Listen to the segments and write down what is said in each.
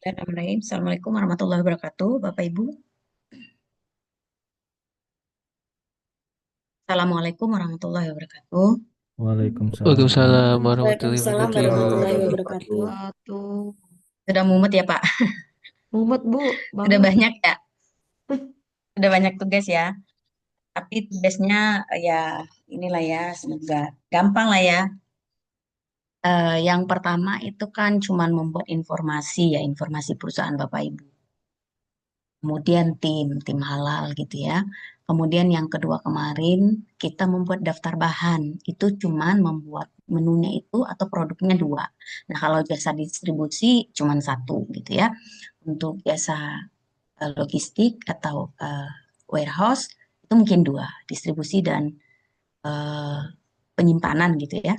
Bismillahirrahmanirrahim. Assalamualaikum warahmatullahi wabarakatuh, Bapak Ibu. Assalamualaikum warahmatullahi wabarakatuh. Waalaikumsalam Waalaikumsalam warahmatullahi warahmatullahi Waalaikumsalam wabarakatuh. warahmatullahi Warahmatullahi wabarakatuh. wabarakatuh. Sudah mumet ya, Pak? Mumet Bu, Sudah banget. banyak ya? Sudah banyak tugas ya? Tapi tugasnya ya inilah ya, semoga gampang lah ya. Yang pertama itu kan cuman membuat informasi ya, informasi perusahaan Bapak Ibu. Kemudian tim halal gitu ya. Kemudian yang kedua kemarin kita membuat daftar bahan. Itu cuman membuat menunya itu atau produknya dua. Nah kalau jasa distribusi cuman satu gitu ya. Untuk jasa logistik atau warehouse itu mungkin dua. Distribusi dan eh, penyimpanan gitu ya.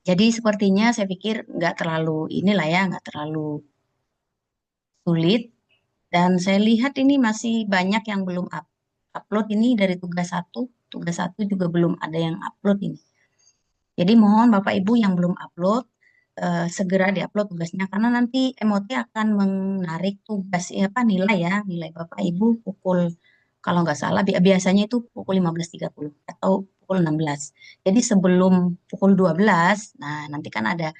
Jadi sepertinya saya pikir nggak terlalu inilah ya, nggak terlalu sulit. Dan saya lihat ini masih banyak yang belum upload ini dari tugas satu juga belum ada yang upload ini. Jadi mohon Bapak Ibu yang belum upload segera diupload tugasnya karena nanti MOT akan menarik tugas ya apa nilai ya nilai Bapak Ibu pukul kalau nggak salah biasanya itu pukul 15.30 atau pukul 16. Jadi sebelum pukul 12, nah nanti kan ada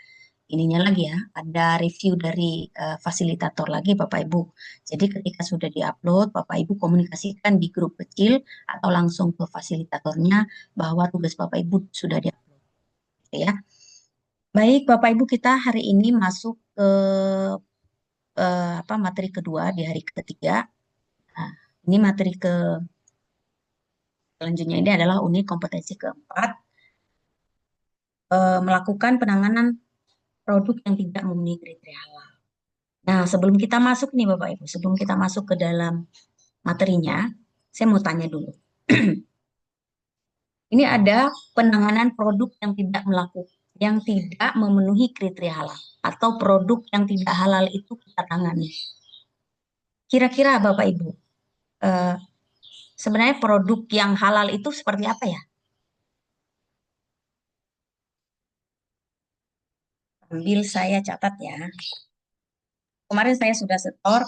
ininya lagi ya, ada review dari fasilitator lagi Bapak Ibu. Jadi ketika sudah diupload, Bapak Ibu komunikasikan di grup kecil atau langsung ke fasilitatornya bahwa tugas Bapak Ibu sudah diupload gitu ya. Baik Bapak Ibu kita hari ini masuk ke apa materi kedua di hari ketiga. Nah, ini materi ke selanjutnya ini adalah unit kompetensi keempat, melakukan penanganan produk yang tidak memenuhi kriteria halal. Nah, sebelum kita masuk nih Bapak Ibu, sebelum kita masuk ke dalam materinya, saya mau tanya dulu. Ini ada penanganan produk yang tidak yang tidak memenuhi kriteria halal atau produk yang tidak halal itu kita tangani. Kira-kira Bapak Ibu, eh, sebenarnya produk yang halal itu seperti apa ya? Ambil saya catat ya. Kemarin saya sudah setor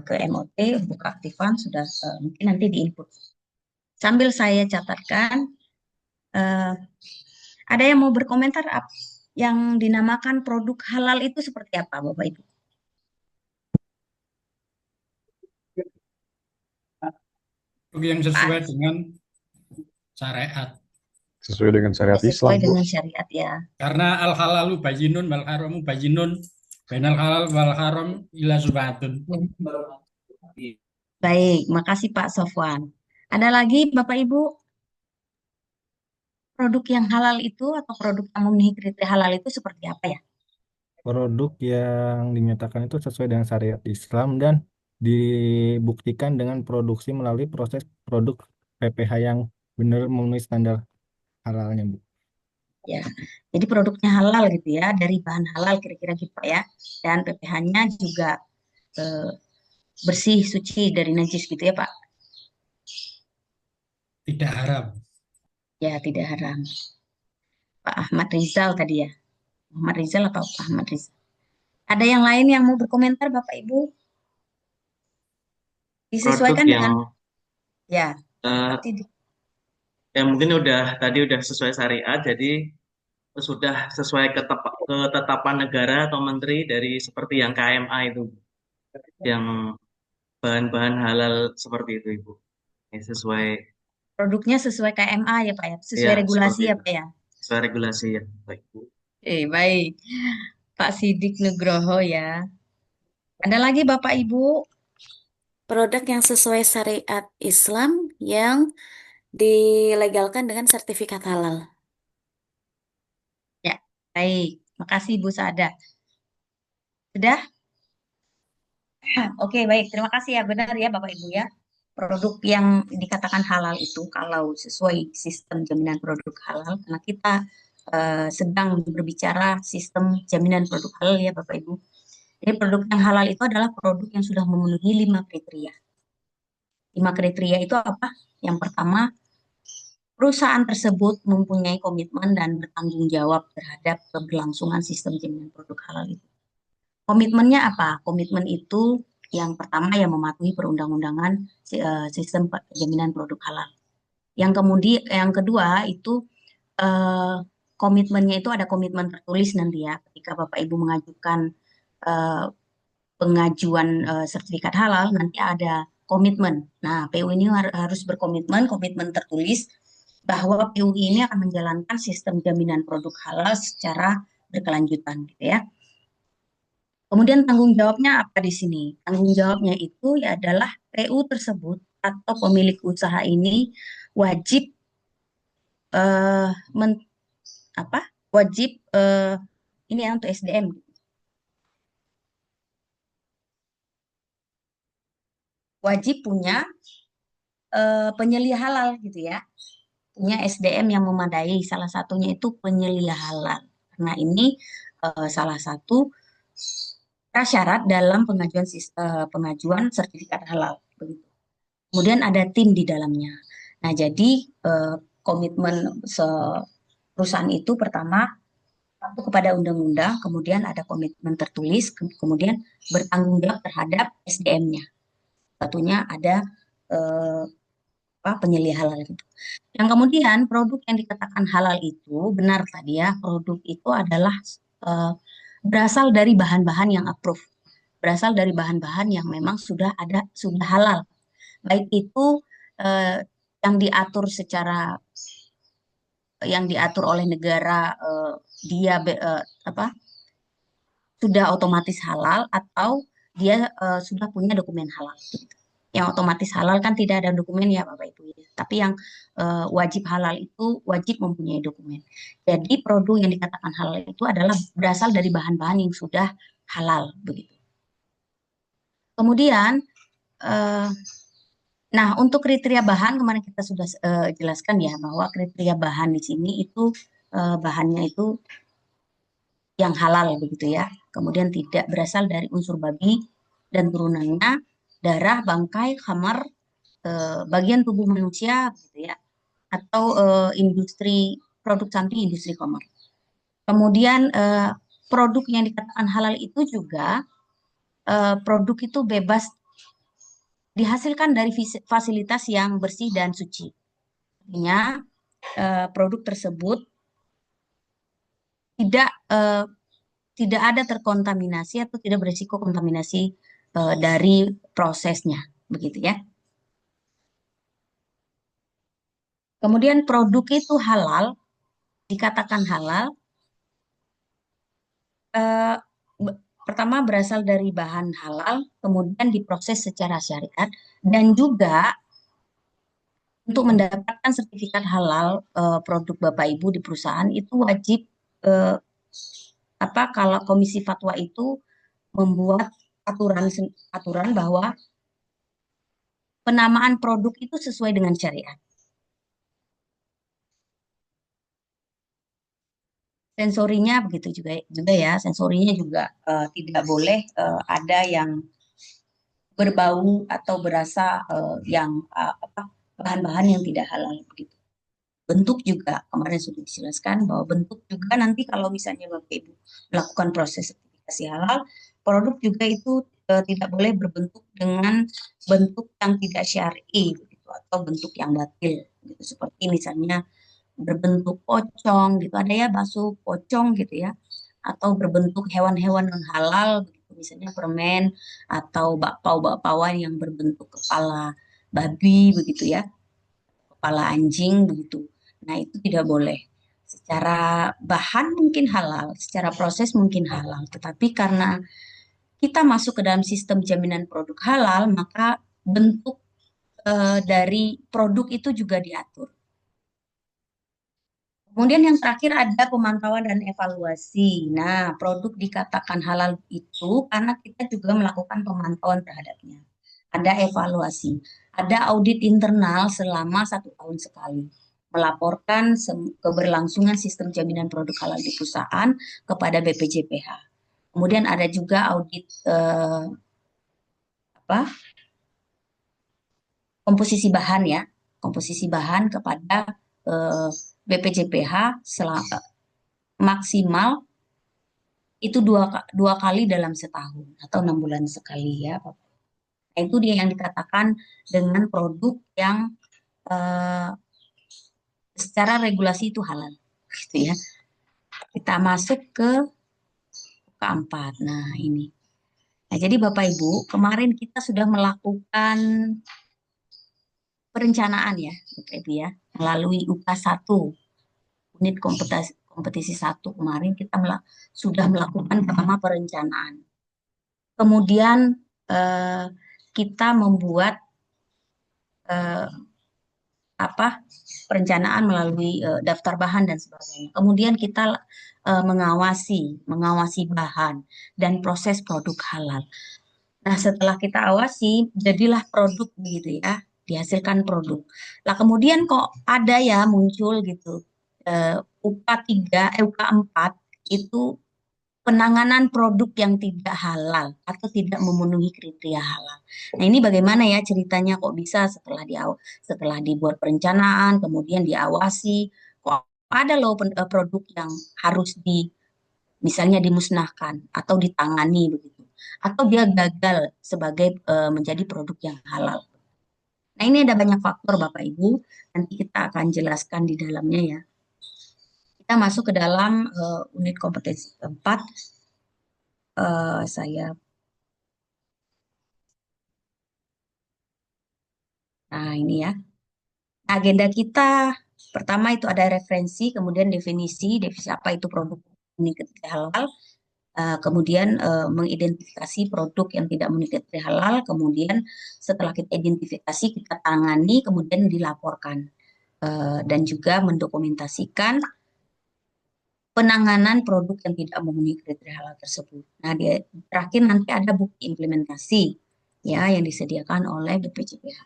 ke MOT untuk aktifan sudah mungkin nanti di input. Sambil saya catatkan, eh, ada yang mau berkomentar yang dinamakan produk halal itu seperti apa, Bapak Ibu? Yang sesuai Pak, dengan syariat. sesuai dengan syariat Islam, sesuai Bu. dengan syariat ya. Karena al halalu bayyinun wal haramu bayyinun. Bainal halal wal haram ila subhatun. Baik, makasih Pak Sofwan. Ada lagi Bapak Ibu, produk yang halal itu atau produk yang memenuhi kriteria halal itu seperti apa ya? Produk yang dinyatakan itu sesuai dengan syariat Islam dan dibuktikan dengan produksi melalui proses produk PPH yang benar memenuhi standar halalnya, Bu. Ya, jadi produknya halal gitu ya, dari bahan halal kira-kira gitu Pak ya. Dan PPH-nya juga eh, bersih, suci dari najis gitu ya Pak. Tidak haram. Ya, tidak haram. Pak Ahmad Rizal tadi ya. Ahmad Rizal atau Pak Ahmad Rizal? Ada yang lain yang mau berkomentar Bapak Ibu? Produk Disesuaikan yang dengan ya, eh, tidak. yang mungkin udah sesuai syariat, jadi sudah sesuai ketetapan negara atau menteri dari seperti yang KMA itu, yang bahan-bahan halal seperti itu, Ibu. Ya, sesuai Produknya sesuai KMA ya Pak ya, ya sesuai seperti regulasi ya itu, Pak ya. sesuai regulasi ya, baik Bu. Baik, Pak Sidik Nugroho ya. Ada lagi Bapak Ibu? Produk yang sesuai syariat Islam yang dilegalkan dengan sertifikat halal. Ya, baik. Makasih Bu Sada. Sudah? Oke, baik. Terima kasih ya. Benar ya Bapak Ibu ya. Produk yang dikatakan halal itu kalau sesuai sistem jaminan produk halal, karena kita sedang berbicara sistem jaminan produk halal ya Bapak Ibu. Jadi produk yang halal itu adalah produk yang sudah memenuhi 5 kriteria. 5 kriteria itu apa? Yang pertama, perusahaan tersebut mempunyai komitmen dan bertanggung jawab terhadap keberlangsungan sistem jaminan produk halal itu. Komitmennya apa? Komitmen itu yang pertama ya mematuhi perundang-undangan sistem jaminan produk halal. Yang kedua itu eh, komitmennya itu ada komitmen tertulis nanti ya ketika Bapak Ibu mengajukan eh, pengajuan sertifikat halal nanti ada komitmen. Nah, PU ini harus komitmen tertulis bahwa PU ini akan menjalankan sistem jaminan produk halal secara berkelanjutan gitu ya. Kemudian tanggung jawabnya apa di sini? Tanggung jawabnya itu ya adalah PU tersebut atau pemilik usaha ini wajib eh, men, apa? Wajib ini ya untuk SDM wajib punya penyelia halal gitu ya. Punya SDM yang memadai. Salah satunya itu penyelia halal. Karena ini salah satu prasyarat dalam pengajuan sertifikat halal. Begitu. Kemudian ada tim di dalamnya. Nah, jadi komitmen perusahaan itu pertama patuh kepada undang-undang, kemudian ada komitmen tertulis, kemudian bertanggung jawab terhadap SDM-nya. Satunya ada eh, penyelia halal itu. Yang kemudian produk yang dikatakan halal itu benar tadi ya, produk itu adalah eh, berasal dari bahan-bahan yang approved, berasal dari bahan-bahan yang memang sudah halal, baik itu eh, yang diatur oleh negara dia apa sudah otomatis halal atau dia sudah punya dokumen halal. Yang otomatis halal kan tidak ada dokumen ya Bapak Ibu ya. Tapi yang wajib halal itu wajib mempunyai dokumen. Jadi produk yang dikatakan halal itu adalah berasal dari bahan-bahan yang sudah halal begitu. Kemudian eh, nah untuk kriteria bahan kemarin kita sudah jelaskan ya bahwa kriteria bahan di sini itu bahannya itu yang halal begitu ya. Kemudian tidak berasal dari unsur babi dan turunannya, darah, bangkai, khamar, bagian tubuh manusia gitu ya, atau industri produk samping industri khamar. Kemudian produk yang dikatakan halal itu juga produk itu bebas dihasilkan dari fasilitas yang bersih dan suci. Artinya produk tersebut tidak tidak ada terkontaminasi atau tidak berisiko kontaminasi dari prosesnya, begitu ya. Kemudian produk itu halal, dikatakan halal, eh, pertama berasal dari bahan halal, kemudian diproses secara syariat, dan juga untuk mendapatkan sertifikat halal produk Bapak Ibu di perusahaan itu wajib eh, kalau Komisi Fatwa itu membuat aturan bahwa penamaan produk itu sesuai dengan syariat. Sensorinya begitu juga ya, sensorinya juga tidak boleh ada yang berbau atau berasa yang bahan-bahan yang tidak halal begitu. Bentuk juga kemarin sudah dijelaskan bahwa bentuk juga nanti kalau misalnya Bapak Ibu melakukan proses sertifikasi halal, produk juga itu tidak boleh berbentuk dengan bentuk yang tidak syar'i gitu atau bentuk yang batil gitu. Seperti misalnya berbentuk pocong gitu, ada ya bakso pocong gitu ya, atau berbentuk hewan-hewan non halal gitu, misalnya permen atau bakpao-bakpawan yang berbentuk kepala babi begitu ya, kepala anjing begitu. Nah, itu tidak boleh. Secara bahan mungkin halal, secara proses mungkin halal, tetapi karena kita masuk ke dalam sistem jaminan produk halal, maka bentuk dari produk itu juga diatur. Kemudian yang terakhir ada pemantauan dan evaluasi. Nah, produk dikatakan halal itu karena kita juga melakukan pemantauan terhadapnya. Ada evaluasi, ada audit internal selama 1 tahun sekali. Melaporkan keberlangsungan sistem jaminan produk halal di perusahaan kepada BPJPH. Kemudian ada juga audit komposisi bahan ya, komposisi bahan kepada BPJPH maksimal itu dua kali dalam setahun atau 6 bulan sekali ya, Bapak. Nah, itu dia yang dikatakan dengan produk yang eh, secara regulasi itu halal, gitu ya. Kita masuk ke keempat. Nah, ini. Nah, jadi Bapak Ibu, kemarin kita sudah melakukan perencanaan ya, Bapak Ibu ya, melalui UK 1, unit kompetisi 1 kemarin kita sudah melakukan pertama perencanaan. Kemudian eh, kita membuat eh, perencanaan melalui daftar bahan dan sebagainya. Kemudian kita mengawasi bahan dan proses produk halal. Nah, setelah kita awasi, jadilah produk begitu ya, dihasilkan produk. Lah kemudian kok ada ya muncul gitu UK 4 itu penanganan produk yang tidak halal atau tidak memenuhi kriteria halal. Nah, ini bagaimana ya ceritanya kok bisa setelah dibuat perencanaan, kemudian diawasi, kok ada loh produk yang harus misalnya dimusnahkan atau ditangani begitu. Atau dia gagal sebagai menjadi produk yang halal. Nah, ini ada banyak faktor Bapak Ibu, nanti kita akan jelaskan di dalamnya ya. Kita masuk ke dalam unit kompetensi keempat. Saya Nah, ini ya. Agenda kita pertama itu ada referensi, kemudian definisi apa itu produk ini kriteria halal, kemudian mengidentifikasi produk yang tidak memenuhi kriteria halal, kemudian setelah kita identifikasi kita tangani, kemudian dilaporkan dan juga mendokumentasikan penanganan produk yang tidak memenuhi kriteria halal tersebut. Nah, terakhir nanti ada bukti implementasi ya yang disediakan oleh BPJPH.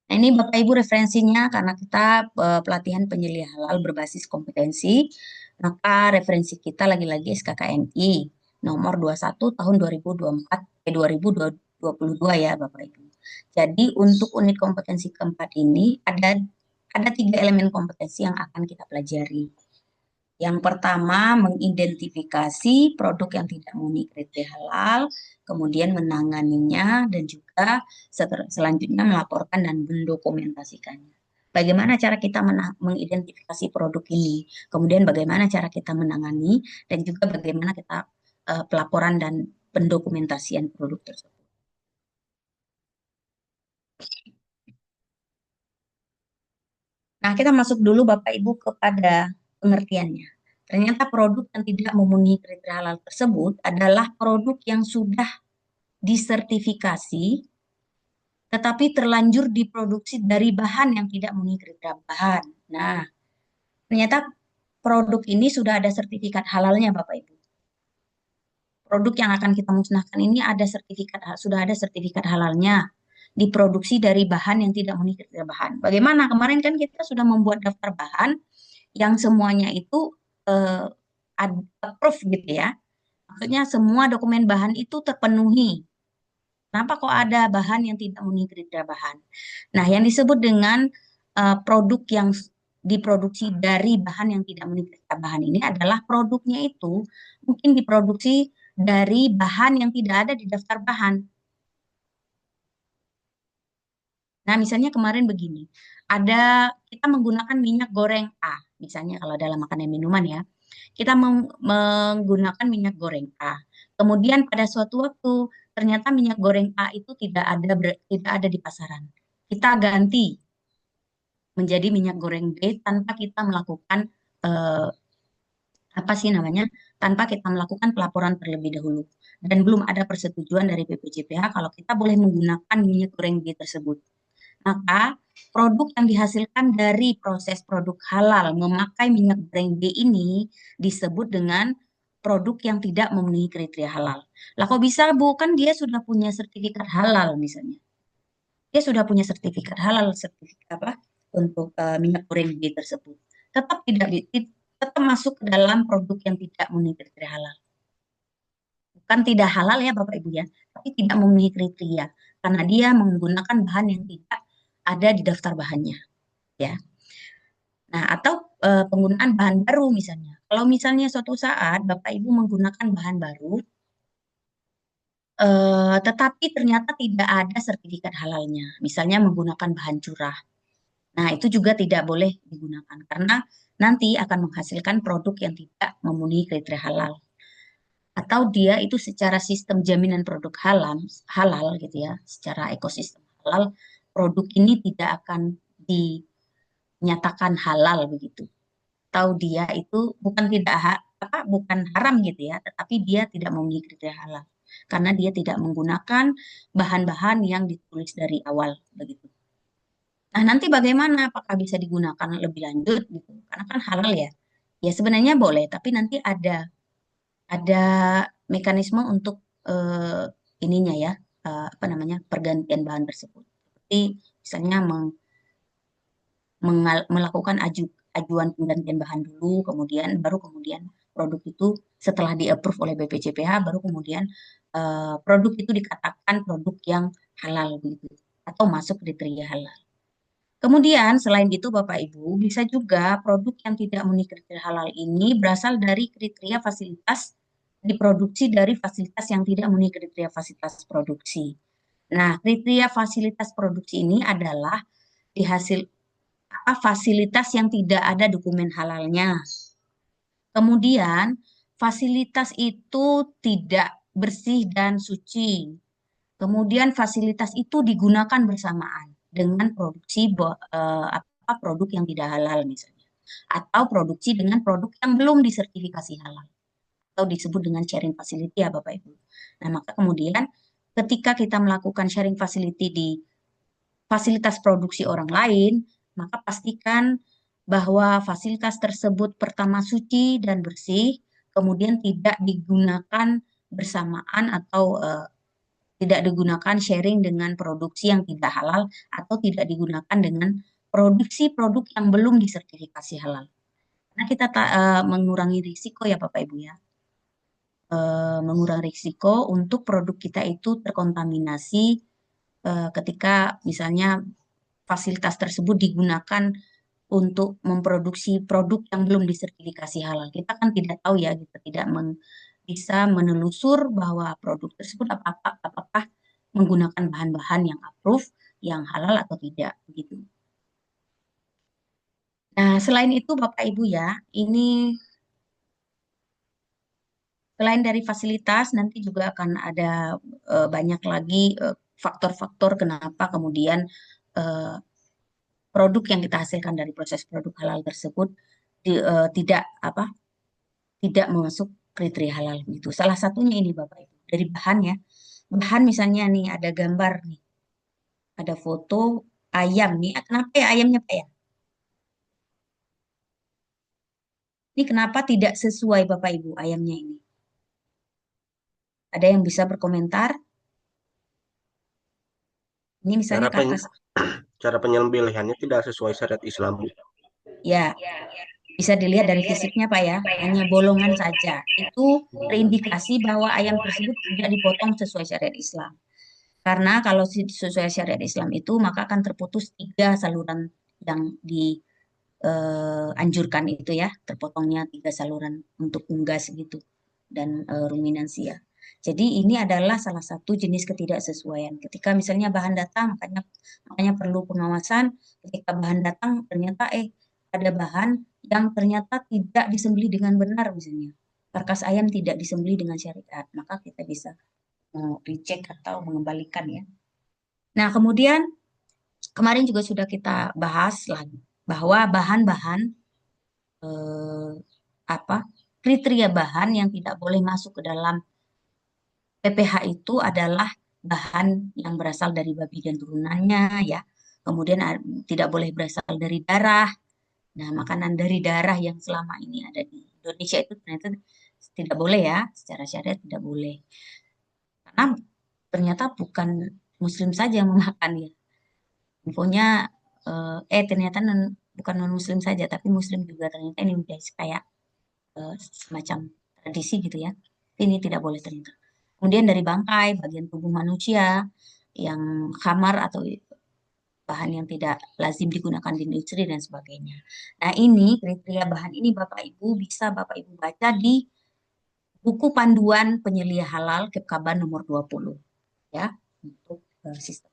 Nah, ini Bapak Ibu referensinya karena kita pelatihan penyelia halal berbasis kompetensi, maka referensi kita lagi-lagi SKKNI nomor 21 tahun 2022 ya Bapak Ibu. Jadi untuk unit kompetensi keempat ini ada 3 elemen kompetensi yang akan kita pelajari. Yang pertama, mengidentifikasi produk yang tidak memenuhi kriteria halal, kemudian menanganinya, dan juga selanjutnya melaporkan dan mendokumentasikannya. Bagaimana cara kita mengidentifikasi produk ini, kemudian bagaimana cara kita menangani, dan juga bagaimana kita pelaporan dan pendokumentasian produk tersebut. Nah, kita masuk dulu Bapak Ibu kepada pengertiannya. Ternyata produk yang tidak memenuhi kriteria halal tersebut adalah produk yang sudah disertifikasi tetapi terlanjur diproduksi dari bahan yang tidak memenuhi kriteria bahan. Nah, ternyata produk ini sudah ada sertifikat halalnya Bapak Ibu. Produk yang akan kita musnahkan ini sudah ada sertifikat halalnya, diproduksi dari bahan yang tidak memenuhi kriteria bahan. Bagaimana? Kemarin kan kita sudah membuat daftar bahan yang semuanya itu approve gitu ya. Maksudnya semua dokumen bahan itu terpenuhi. Kenapa kok ada bahan yang tidak memenuhi kriteria bahan? Nah, yang disebut dengan produk yang diproduksi dari bahan yang tidak memenuhi kriteria bahan ini adalah produknya itu mungkin diproduksi dari bahan yang tidak ada di daftar bahan. Nah, misalnya kemarin begini, kita menggunakan minyak goreng A, misalnya kalau dalam makanan minuman ya, kita menggunakan minyak goreng A. Kemudian pada suatu waktu ternyata minyak goreng A itu tidak ada di pasaran. Kita ganti menjadi minyak goreng B tanpa kita melakukan tanpa kita melakukan pelaporan terlebih dahulu dan belum ada persetujuan dari BPJPH kalau kita boleh menggunakan minyak goreng B tersebut. Maka produk yang dihasilkan dari proses produk halal memakai minyak goreng B ini disebut dengan produk yang tidak memenuhi kriteria halal. Lah kok bisa Bu? Kan dia sudah punya sertifikat halal misalnya. Dia sudah punya sertifikat halal untuk minyak goreng B tersebut. Tetap masuk ke dalam produk yang tidak memenuhi kriteria halal. Bukan tidak halal ya Bapak Ibu ya, tapi tidak memenuhi kriteria karena dia menggunakan bahan yang tidak ada di daftar bahannya. ya. Nah, atau penggunaan bahan baru misalnya. Kalau misalnya suatu saat Bapak Ibu menggunakan bahan baru, tetapi ternyata tidak ada sertifikat halalnya, misalnya menggunakan bahan curah. Nah, itu juga tidak boleh digunakan karena nanti akan menghasilkan produk yang tidak memenuhi kriteria halal. Atau dia itu secara sistem jaminan produk halal, halal gitu ya, secara ekosistem halal, produk ini tidak akan dinyatakan halal begitu. Atau dia itu bukan tidak bukan haram gitu ya, tetapi dia tidak memenuhi kriteria halal karena dia tidak menggunakan bahan-bahan yang ditulis dari awal begitu. Nah, nanti bagaimana? Apakah bisa digunakan lebih lanjut gitu? Karena kan halal ya. Ya sebenarnya boleh, tapi nanti ada mekanisme untuk eh, ininya ya, apa namanya, pergantian bahan tersebut. Seperti misalnya melakukan ajuan penggantian bahan dulu, kemudian produk itu setelah di-approve oleh BPJPH, baru kemudian produk itu dikatakan produk yang halal begitu atau masuk kriteria halal. Kemudian selain itu Bapak Ibu bisa juga produk yang tidak memenuhi kriteria halal ini berasal dari kriteria fasilitas diproduksi dari fasilitas yang tidak memenuhi kriteria fasilitas produksi. Nah, kriteria fasilitas produksi ini adalah dihasil fasilitas yang tidak ada dokumen halalnya. Kemudian fasilitas itu tidak bersih dan suci. Kemudian fasilitas itu digunakan bersamaan dengan produksi produk yang tidak halal misalnya. Atau produksi dengan produk yang belum disertifikasi halal. Atau disebut dengan sharing facility ya Bapak Ibu. Nah maka kemudian ketika kita melakukan sharing facility di fasilitas produksi orang lain, maka pastikan bahwa fasilitas tersebut pertama suci dan bersih, kemudian tidak digunakan bersamaan atau tidak digunakan sharing dengan produksi yang tidak halal atau tidak digunakan dengan produksi produk yang belum disertifikasi halal. Karena kita mengurangi risiko ya Bapak Ibu ya. Mengurangi risiko untuk produk kita itu terkontaminasi ketika misalnya fasilitas tersebut digunakan untuk memproduksi produk yang belum disertifikasi halal. Kita kan tidak tahu ya, kita tidak bisa menelusur bahwa produk tersebut apakah menggunakan bahan-bahan yang approve, yang halal atau tidak, begitu. Nah, selain itu Bapak Ibu ya, ini selain dari fasilitas, nanti juga akan ada banyak lagi faktor-faktor kenapa kemudian produk yang kita hasilkan dari proses produk halal tersebut tidak masuk kriteria halal gitu. Salah satunya ini Bapak Ibu dari bahan ya. Bahan misalnya nih ada gambar nih, ada foto ayam nih. Kenapa ya ayamnya Pak ya? Ini kenapa tidak sesuai Bapak Ibu ayamnya ini? Ada yang bisa berkomentar? Ini misalnya Cara karkas cara penyembelihannya tidak sesuai syariat Islam, Bu. ya. Bisa dilihat dari fisiknya Pak ya, hanya bolongan saja. Itu terindikasi bahwa ayam tersebut tidak dipotong sesuai syariat Islam. Karena kalau sesuai syariat Islam itu maka akan terputus 3 saluran yang dianjurkan itu ya, terpotongnya 3 saluran untuk unggas gitu dan ruminansi ya. Jadi ini adalah salah satu jenis ketidaksesuaian. Ketika misalnya bahan datang, makanya perlu pengawasan. Ketika bahan datang ternyata ada bahan yang ternyata tidak disembelih dengan benar misalnya. Karkas ayam tidak disembelih dengan syariat, maka kita bisa recheck atau mengembalikan ya. Nah, kemudian kemarin juga sudah kita bahas lagi bahwa bahan-bahan kriteria bahan yang tidak boleh masuk ke dalam PPH itu adalah bahan yang berasal dari babi dan turunannya ya. Kemudian tidak boleh berasal dari darah. Nah, makanan dari darah yang selama ini ada di Indonesia itu ternyata tidak boleh ya, secara syariat tidak boleh. Karena ternyata bukan Muslim saja yang memakan ya. Infonya ternyata bukan non Muslim saja, tapi Muslim juga ternyata ini udah kayak semacam tradisi gitu ya. Ini tidak boleh ternyata. Kemudian dari bangkai, bagian tubuh manusia yang khamar atau bahan yang tidak lazim digunakan di industri dan sebagainya. Nah, ini kriteria bahan ini Bapak Ibu bisa Bapak Ibu baca di buku panduan penyelia halal Kepkaban nomor 20 ya untuk sistem.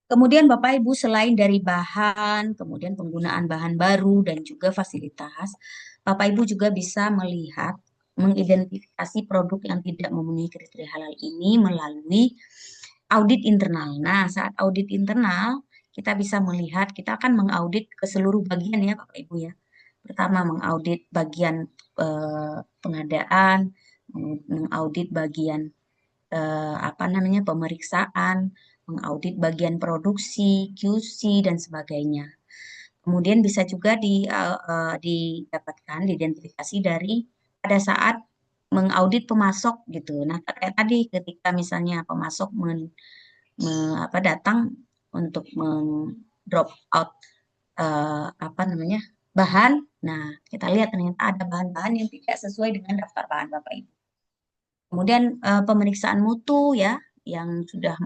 Kemudian Bapak Ibu selain dari bahan, kemudian penggunaan bahan baru dan juga fasilitas, Bapak Ibu juga bisa melihat, mengidentifikasi produk yang tidak memenuhi kriteria halal ini melalui audit internal. Nah, saat audit internal, kita bisa melihat, kita akan mengaudit ke seluruh bagian ya Bapak Ibu ya. Pertama, mengaudit bagian pengadaan, mengaudit bagian pemeriksaan, mengaudit bagian produksi, QC, dan sebagainya. Kemudian bisa juga didapatkan, diidentifikasi dari pada saat mengaudit pemasok gitu. Nah, kayak tadi ketika misalnya pemasok datang untuk drop out bahan. Nah, kita lihat ternyata ada bahan-bahan yang tidak sesuai dengan daftar bahan Bapak Ibu. Kemudian pemeriksaan mutu ya, yang sudah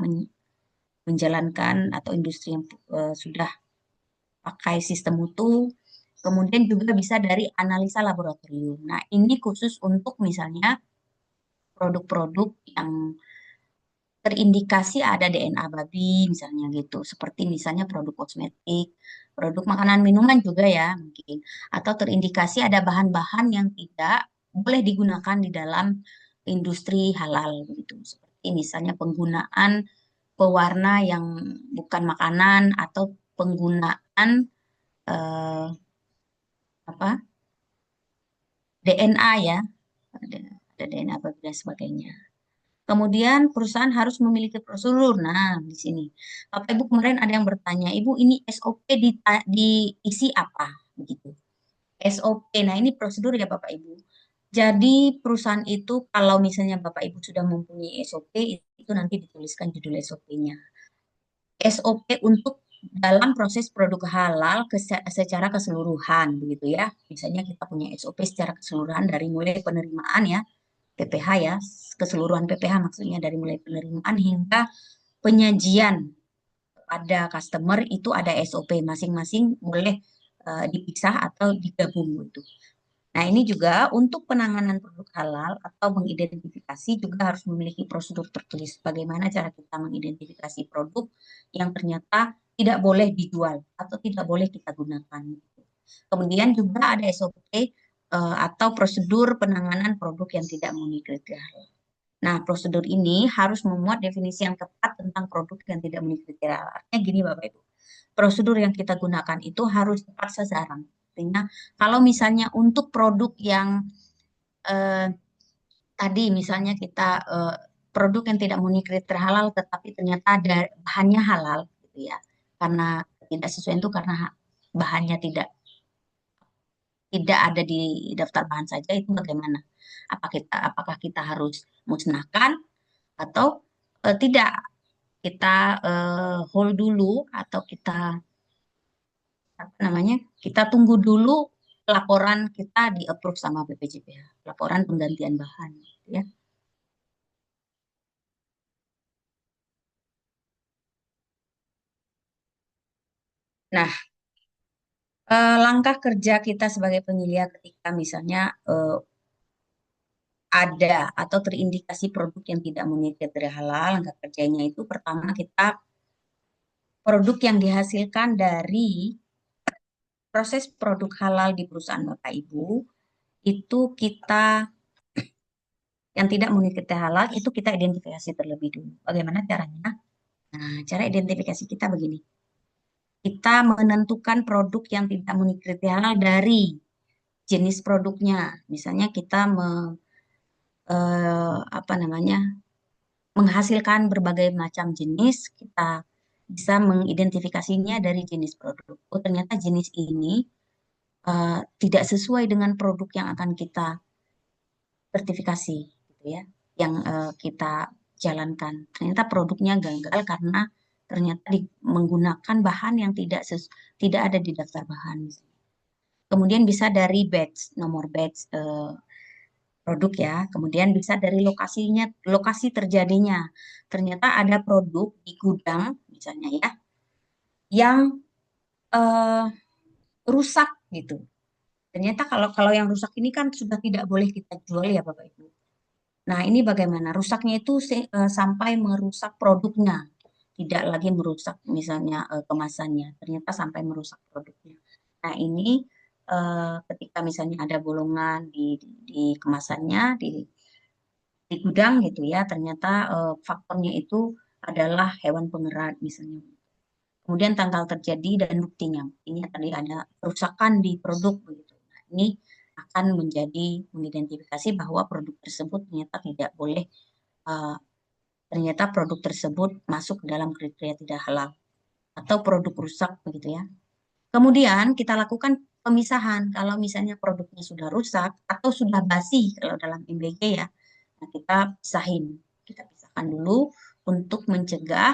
menjalankan atau industri yang sudah pakai sistem mutu. Kemudian juga bisa dari analisa laboratorium. Nah, ini khusus untuk misalnya produk-produk yang terindikasi ada DNA babi misalnya gitu. Seperti misalnya produk kosmetik, produk makanan minuman juga ya mungkin. Atau terindikasi ada bahan-bahan yang tidak boleh digunakan di dalam industri halal begitu. Seperti misalnya penggunaan pewarna yang bukan makanan atau penggunaan eh, DNA ya, ada DNA dan sebagainya. Kemudian perusahaan harus memiliki prosedur. Nah, di sini Bapak Ibu kemarin ada yang bertanya, Ibu ini SOP diisi apa begitu? SOP. Nah, ini prosedur ya Bapak Ibu. Jadi perusahaan itu kalau misalnya Bapak Ibu sudah mempunyai SOP itu nanti dituliskan judul SOP-nya. SOP untuk dalam proses produk halal secara keseluruhan begitu ya. Misalnya kita punya SOP secara keseluruhan dari mulai penerimaan ya, PPH ya, keseluruhan PPH maksudnya dari mulai penerimaan hingga penyajian pada customer itu ada SOP masing-masing boleh dipisah atau digabung gitu. Nah, ini juga untuk penanganan produk halal atau mengidentifikasi juga harus memiliki prosedur tertulis. Bagaimana cara kita mengidentifikasi produk yang ternyata tidak boleh dijual atau tidak boleh kita gunakan. Kemudian juga ada SOP atau prosedur penanganan produk yang tidak memenuhi kriteria halal. Nah, prosedur ini harus memuat definisi yang tepat tentang produk yang tidak memenuhi kriteria halal. Artinya gini Bapak Ibu, prosedur yang kita gunakan itu harus tepat sasaran. Artinya kalau misalnya untuk produk yang tadi misalnya kita produk yang tidak memenuhi kriteria halal tetapi ternyata ada bahannya halal gitu ya. Karena tidak sesuai itu karena bahannya tidak ada di daftar bahan saja itu bagaimana? Apakah kita harus musnahkan atau tidak? Kita hold dulu atau kita tunggu dulu laporan kita di approve sama BPJPH, laporan penggantian bahan ya. Nah, langkah kerja kita sebagai penyelia ketika misalnya ada atau terindikasi produk yang tidak memenuhi kriteria halal, langkah kerjanya itu pertama kita produk yang dihasilkan dari proses produk halal di perusahaan Bapak Ibu itu kita yang tidak memenuhi kriteria halal itu kita identifikasi terlebih dulu. Bagaimana caranya? Nah, cara identifikasi kita begini. Kita menentukan produk yang tidak memenuhi kriteria halal dari jenis produknya. Misalnya kita menghasilkan berbagai macam jenis, kita bisa mengidentifikasinya dari jenis produk. Oh, ternyata jenis ini tidak sesuai dengan produk yang akan kita sertifikasi, gitu ya, yang kita jalankan. Ternyata produknya gagal karena ternyata menggunakan bahan yang tidak ada di daftar bahan. Kemudian bisa dari batch, nomor batch produk ya. Kemudian bisa dari lokasinya, lokasi terjadinya. Ternyata ada produk di gudang misalnya ya yang eh, rusak gitu. Ternyata kalau kalau yang rusak ini kan sudah tidak boleh kita jual ya Bapak Ibu. Nah, ini bagaimana? Rusaknya itu sampai merusak produknya, tidak lagi merusak misalnya kemasannya. Ternyata sampai merusak produknya. Nah, ini ketika misalnya ada bolongan di kemasannya, di gudang gitu ya, ternyata faktornya itu adalah hewan pengerat misalnya. Kemudian tanggal terjadi dan buktinya. Ini tadi ada kerusakan di produk begitu. Nah, ini akan menjadi mengidentifikasi bahwa produk tersebut ternyata tidak boleh, eh, ternyata produk tersebut masuk ke dalam kriteria tidak halal atau produk rusak begitu ya. Kemudian kita lakukan pemisahan kalau misalnya produknya sudah rusak atau sudah basi kalau dalam MBG ya. Nah, kita pisahin. Kita pisahkan dulu untuk mencegah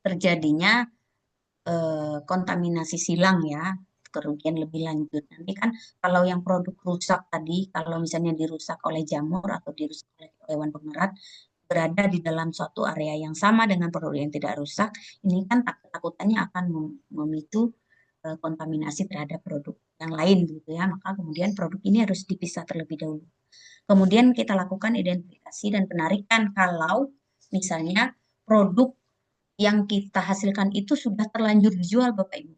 terjadinya kontaminasi silang ya, kerugian lebih lanjut. Nanti kan kalau yang produk rusak tadi, kalau misalnya dirusak oleh jamur atau dirusak oleh hewan pengerat, berada di dalam suatu area yang sama dengan produk yang tidak rusak, ini kan takutannya akan memicu kontaminasi terhadap produk yang lain gitu ya. Maka kemudian produk ini harus dipisah terlebih dahulu. Kemudian kita lakukan identifikasi dan penarikan kalau misalnya produk yang kita hasilkan itu sudah terlanjur dijual, Bapak Ibu.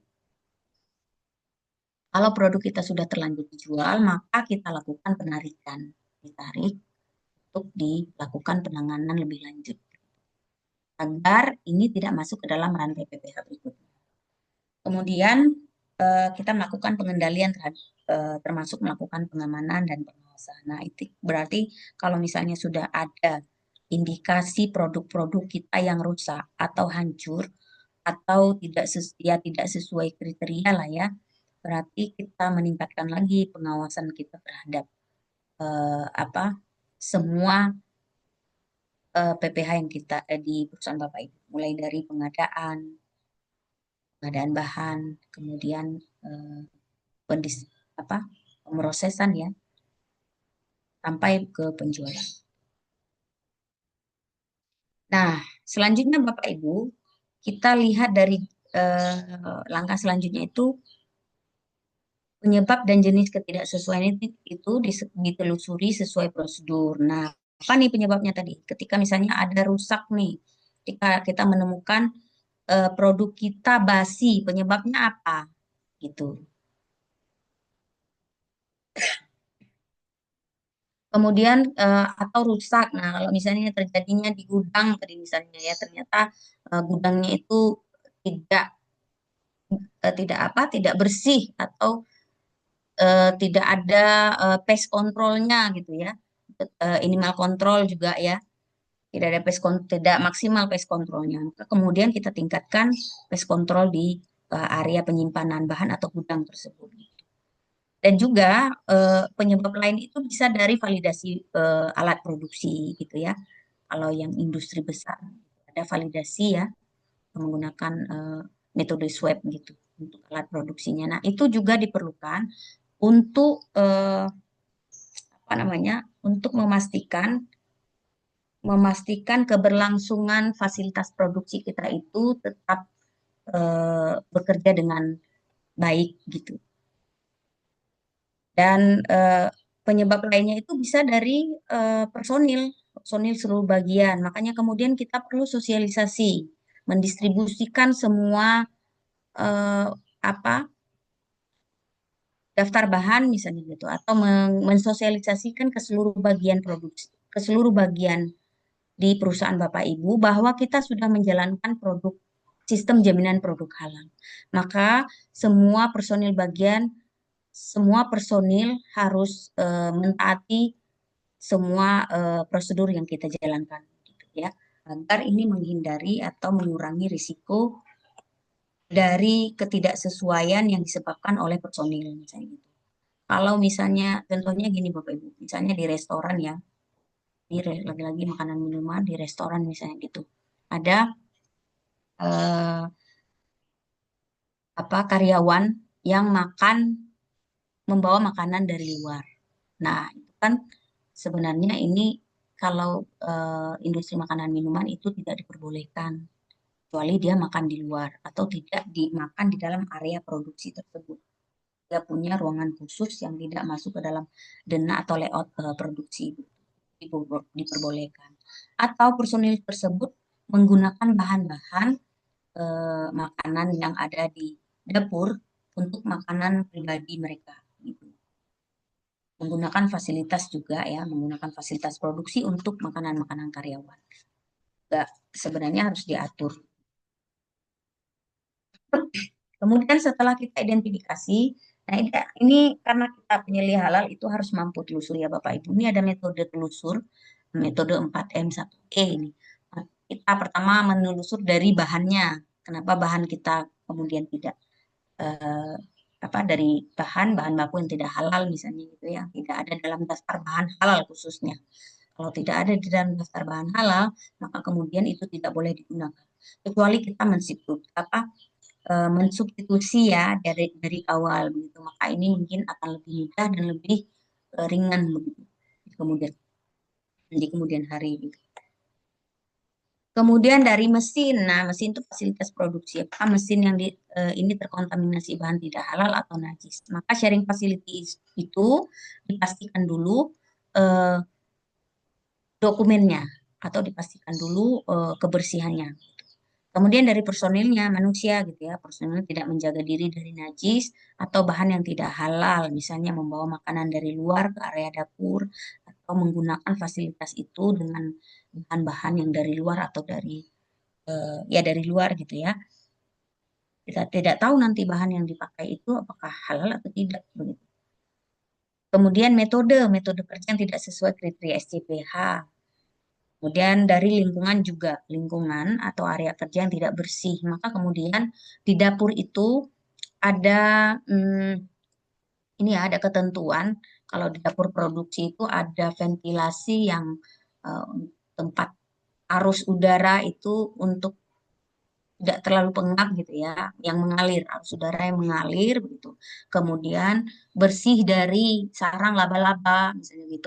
Kalau produk kita sudah terlanjur dijual, maka kita lakukan penarikan. Ditarik untuk dilakukan penanganan lebih lanjut. Agar ini tidak masuk ke dalam rantai PPH berikutnya. Kemudian kita melakukan pengendalian termasuk melakukan pengamanan dan pengawasan. Nah, itu berarti kalau misalnya sudah ada indikasi produk-produk kita yang rusak atau hancur atau tidak sesuai kriteria lah ya, berarti kita meningkatkan lagi pengawasan kita terhadap apa semua PPH yang kita di perusahaan Bapak Ibu, mulai dari pengadaan bahan, kemudian eh, pendis apa pemrosesan ya, sampai ke penjualan. Nah, selanjutnya Bapak Ibu, kita lihat dari langkah selanjutnya itu penyebab dan jenis ketidaksesuaian itu ditelusuri sesuai prosedur. Nah, apa nih penyebabnya tadi? Ketika misalnya ada rusak nih, ketika kita menemukan produk kita basi, penyebabnya apa? Gitu. Kemudian atau rusak. Nah, kalau misalnya terjadinya di gudang tadi misalnya ya, ternyata gudangnya itu tidak tidak bersih atau tidak ada pest controlnya gitu ya. Animal control juga ya. Tidak ada tidak maksimal pest controlnya. Maka kemudian kita tingkatkan pest control di area penyimpanan bahan atau gudang tersebut. Dan juga penyebab lain itu bisa dari validasi alat produksi gitu ya. Kalau yang industri besar ada validasi ya menggunakan metode swab gitu untuk alat produksinya. Nah, itu juga diperlukan untuk apa namanya? Untuk memastikan keberlangsungan fasilitas produksi kita itu tetap bekerja dengan baik gitu. Dan penyebab lainnya itu bisa dari personil seluruh bagian. Makanya kemudian kita perlu sosialisasi, mendistribusikan semua apa daftar bahan misalnya gitu, atau mensosialisasikan ke seluruh bagian produksi, ke seluruh bagian di perusahaan Bapak Ibu bahwa kita sudah menjalankan sistem jaminan produk halal. Maka semua personil harus mentaati semua prosedur yang kita jalankan gitu ya, agar ini menghindari atau mengurangi risiko dari ketidaksesuaian yang disebabkan oleh personil misalnya gitu. Kalau misalnya contohnya gini Bapak Ibu, misalnya di restoran ya, lagi-lagi makanan minuman di restoran misalnya gitu. Ada eh, karyawan yang membawa makanan dari luar. Nah, itu kan sebenarnya ini kalau industri makanan minuman itu tidak diperbolehkan, kecuali dia makan di luar atau tidak dimakan di dalam area produksi tersebut. Dia punya ruangan khusus yang tidak masuk ke dalam denah atau layout produksi, diperbolehkan. Atau personil tersebut menggunakan bahan-bahan makanan yang ada di dapur untuk makanan pribadi mereka, gitu. Menggunakan fasilitas juga ya, menggunakan fasilitas produksi untuk makanan-makanan karyawan. Enggak, sebenarnya harus diatur. Kemudian setelah kita identifikasi, nah ini karena kita penyelih halal itu harus mampu telusur ya Bapak Ibu. Ini ada metode telusur, metode 4M1E ini. Nah, kita pertama menelusur dari bahannya. Kenapa bahan kita kemudian tidak eh, dari bahan baku yang tidak halal misalnya gitu ya, tidak ada dalam daftar bahan halal khususnya. Kalau tidak ada di dalam daftar bahan halal, maka kemudian itu tidak boleh digunakan. Kecuali kita mensubstitusi ya dari awal begitu. Maka ini mungkin akan lebih mudah dan lebih ringan begitu. Di kemudian hari gitu. Kemudian dari mesin, nah mesin itu fasilitas produksi. Apakah mesin yang ini terkontaminasi bahan tidak halal atau najis? Maka sharing facility itu dipastikan dulu eh, dokumennya atau dipastikan dulu kebersihannya. Kemudian dari personilnya, manusia gitu ya, personilnya tidak menjaga diri dari najis atau bahan yang tidak halal, misalnya membawa makanan dari luar ke area dapur atau menggunakan fasilitas itu dengan bahan-bahan yang dari luar atau dari luar gitu ya. Kita tidak tahu nanti bahan yang dipakai itu apakah halal atau tidak begitu. Kemudian metode kerja yang tidak sesuai kriteria SCPH. Kemudian dari lingkungan juga, lingkungan atau area kerja yang tidak bersih. Maka kemudian di dapur itu ada ini ya, ada ketentuan kalau di dapur produksi itu ada ventilasi yang tempat arus udara itu untuk tidak terlalu pengap gitu ya, yang mengalir, arus udara yang mengalir begitu. Kemudian bersih dari sarang laba-laba misalnya gitu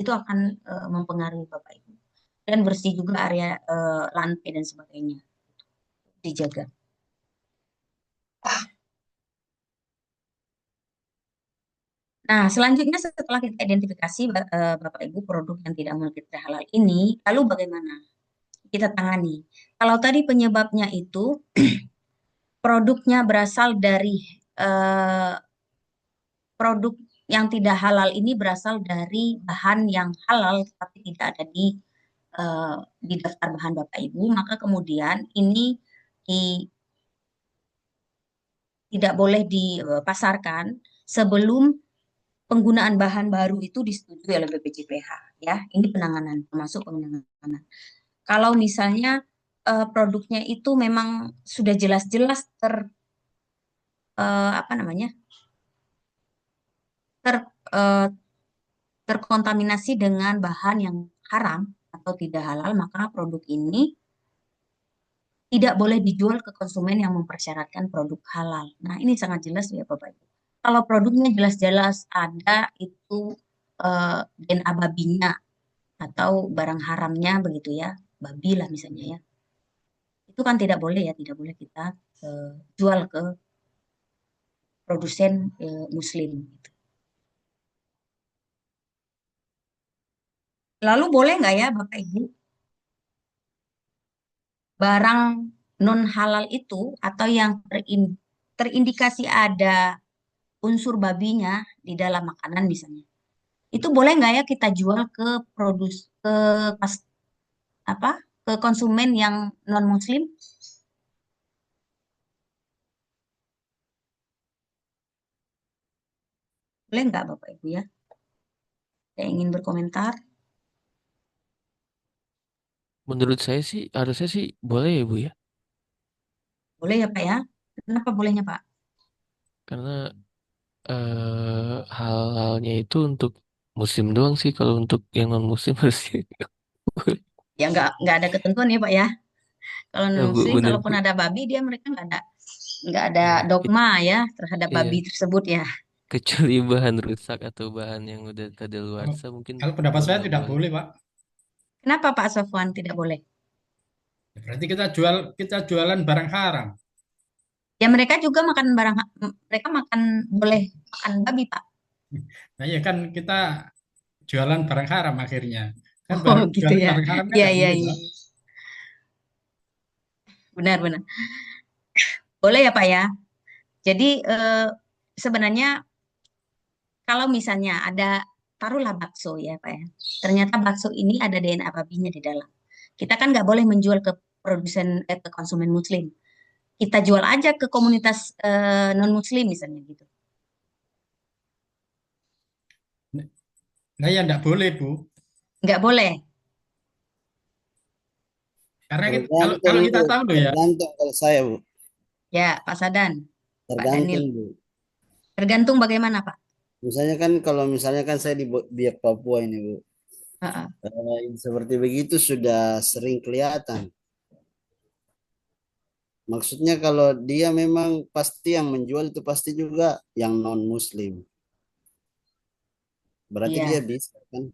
itu akan mempengaruhi Bapak Ibu. Dan bersih juga area lantai dan sebagainya dijaga. Nah, selanjutnya setelah kita identifikasi Bapak Ibu produk yang tidak memiliki kriteria halal ini, lalu bagaimana kita tangani? Kalau tadi penyebabnya itu produknya berasal dari eh, produk yang tidak halal ini berasal dari bahan yang halal tapi tidak ada di daftar bahan Bapak Ibu, maka kemudian ini tidak boleh dipasarkan sebelum penggunaan bahan baru itu disetujui oleh BPJPH ya. Ini penanganan, termasuk penanganan. Kalau misalnya produknya itu memang sudah jelas-jelas apa namanya? ter eh, terkontaminasi dengan bahan yang haram atau tidak halal, maka produk ini tidak boleh dijual ke konsumen yang mempersyaratkan produk halal. Nah, ini sangat jelas ya Bapak Ibu. Kalau produknya jelas-jelas ada itu DNA babinya atau barang haramnya begitu ya, babi lah misalnya ya. Itu kan tidak boleh ya, tidak boleh kita jual ke produsen muslim. Lalu boleh nggak ya Bapak Ibu barang non halal itu atau yang terindikasi ada unsur babinya di dalam makanan misalnya, itu boleh nggak ya kita jual ke ke pas apa ke konsumen yang non muslim? Boleh nggak Bapak Ibu ya? Saya ingin berkomentar. Menurut saya sih harusnya sih boleh ya Bu ya. Boleh ya Pak ya? Kenapa bolehnya Pak? Karena hal-halnya itu untuk muslim doang sih. Kalau untuk yang non muslim harusnya nggak boleh. Ya nggak ada ketentuan ya Pak ya. Kalau Ya non Bu, muslim bener kalaupun Bu. ada babi dia mereka nggak ada Ya, dogma ya terhadap babi iya, tersebut ya. kecuali bahan rusak atau bahan yang udah Kalau, kadaluarsa mungkin kalau pendapat saya nggak tidak boleh. boleh, Pak. Kenapa Pak Sofwan tidak boleh? Berarti kita jualan barang haram. Ya mereka juga makan barang, mereka makan boleh makan babi Pak. Nah, ya kan kita jualan barang haram akhirnya. Kan Oh gitu jualan ya. barang haram kan Iya tidak iya boleh, iya. Pak. Benar-benar. Boleh ya Pak ya. Jadi sebenarnya kalau misalnya ada taruhlah bakso ya Pak ya. Ternyata bakso ini ada DNA babinya di dalam. Kita kan nggak boleh menjual ke produsen ke konsumen muslim. Kita jual aja ke komunitas non muslim misalnya gitu. Nah, ya tidak boleh, Bu. Nggak boleh. Karena kalau Tergantung kalau kita Bu, tahu loh ya, tergantung kalau saya Bu, Ya Pak Sadan, Pak Daniel. tergantung Bu. Tergantung bagaimana Pak. Misalnya kan kalau misalnya kan saya di Biak Papua ini Bu, Heeh. seperti begitu sudah sering kelihatan. Maksudnya kalau dia memang pasti yang menjual itu pasti juga yang non Muslim. Berarti dia Iya. bisa kan?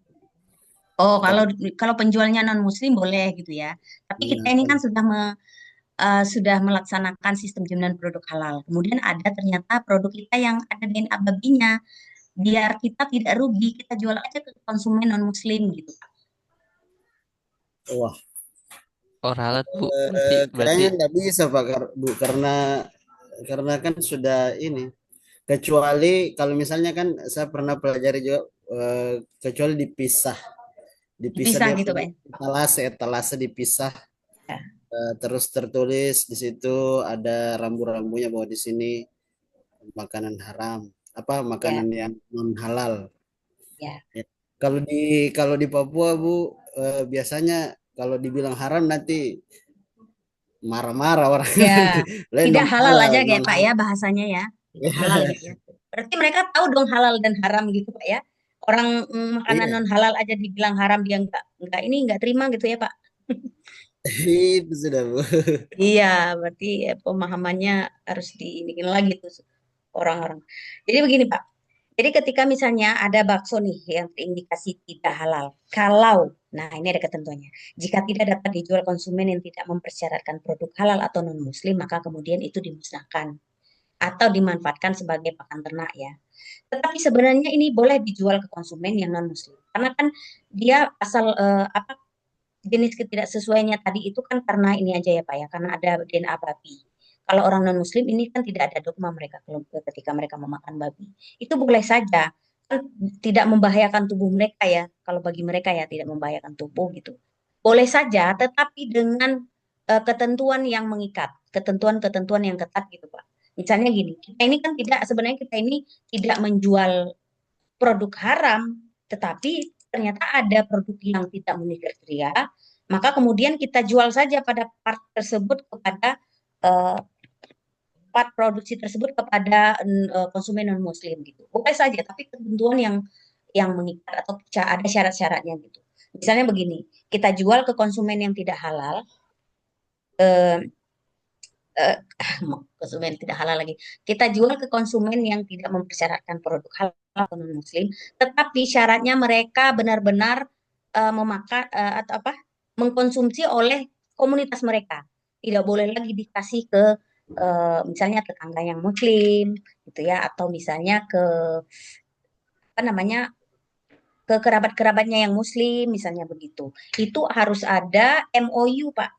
Oh, kalau Tapi kalau penjualnya non muslim boleh gitu ya. Tapi iya, kita ini kan sudah melaksanakan sistem jaminan produk halal. Kemudian ada ternyata produk kita yang ada DNA babinya. Biar kita tidak rugi, kita jual aja ke konsumen non muslim gitu. wah, Oh, ralat Bu. Berarti kayaknya nggak bisa Pak Bu, karena kan sudah ini. Kecuali kalau misalnya kan saya pernah pelajari juga, kecuali dipisah Dipisah dia gitu Pak punya ya. etalase dipisah, Ya, terus tertulis di situ ada rambu-rambunya bahwa di sini makanan haram, apa ya, makanan yang non halal. ya. Ya. Kalau di Papua Bu, biasanya kalau dibilang haram nanti marah-marah orang. Ya, Lain tidak non halal halal, aja non kayak Pak halal. ya bahasanya ya. Tidak halal gitu ya. Berarti mereka tahu dong halal dan haram gitu Pak ya. Orang makanan Iya, non halal aja dibilang haram dia nggak terima gitu ya Pak. itu sudah Bu. Iya, berarti ya, pemahamannya harus diiniin lagi tuh orang-orang. Jadi begini Pak. Jadi ketika misalnya ada bakso nih yang terindikasi tidak halal, nah ini ada ketentuannya. Jika tidak dapat dijual konsumen yang tidak mempersyaratkan produk halal atau non-muslim, maka kemudian itu dimusnahkan atau dimanfaatkan sebagai pakan ternak ya. Tetapi sebenarnya ini boleh dijual ke konsumen yang non-muslim. Karena kan dia asal apa jenis ketidaksesuaiannya tadi itu kan karena ini aja ya Pak ya, karena ada DNA babi. Kalau orang non-muslim ini kan tidak ada dogma mereka ketika mereka memakan babi. Itu boleh saja, kan tidak membahayakan tubuh mereka ya. Kalau bagi mereka ya tidak membahayakan tubuh gitu. Boleh saja, tetapi dengan ketentuan yang mengikat, ketentuan-ketentuan yang ketat gitu Pak. Misalnya gini, kita ini kan tidak sebenarnya kita ini tidak menjual produk haram, tetapi ternyata ada produk yang tidak memenuhi kriteria, maka kemudian kita jual saja pada part tersebut kepada eh, part produksi tersebut kepada konsumen non muslim gitu. Boleh saja, tapi ketentuan yang mengikat atau ada syarat-syaratnya gitu. Misalnya begini, kita jual ke konsumen yang tidak halal, eh, eh, konsumen tidak halal lagi. Kita jual ke konsumen yang tidak mempersyaratkan produk halal atau non muslim, tetapi syaratnya mereka benar-benar memakan atau apa mengkonsumsi oleh komunitas mereka. Tidak boleh lagi dikasih ke misalnya tetangga yang muslim gitu ya atau misalnya ke apa namanya ke kerabat-kerabatnya yang muslim misalnya begitu. Itu harus ada MOU, Pak.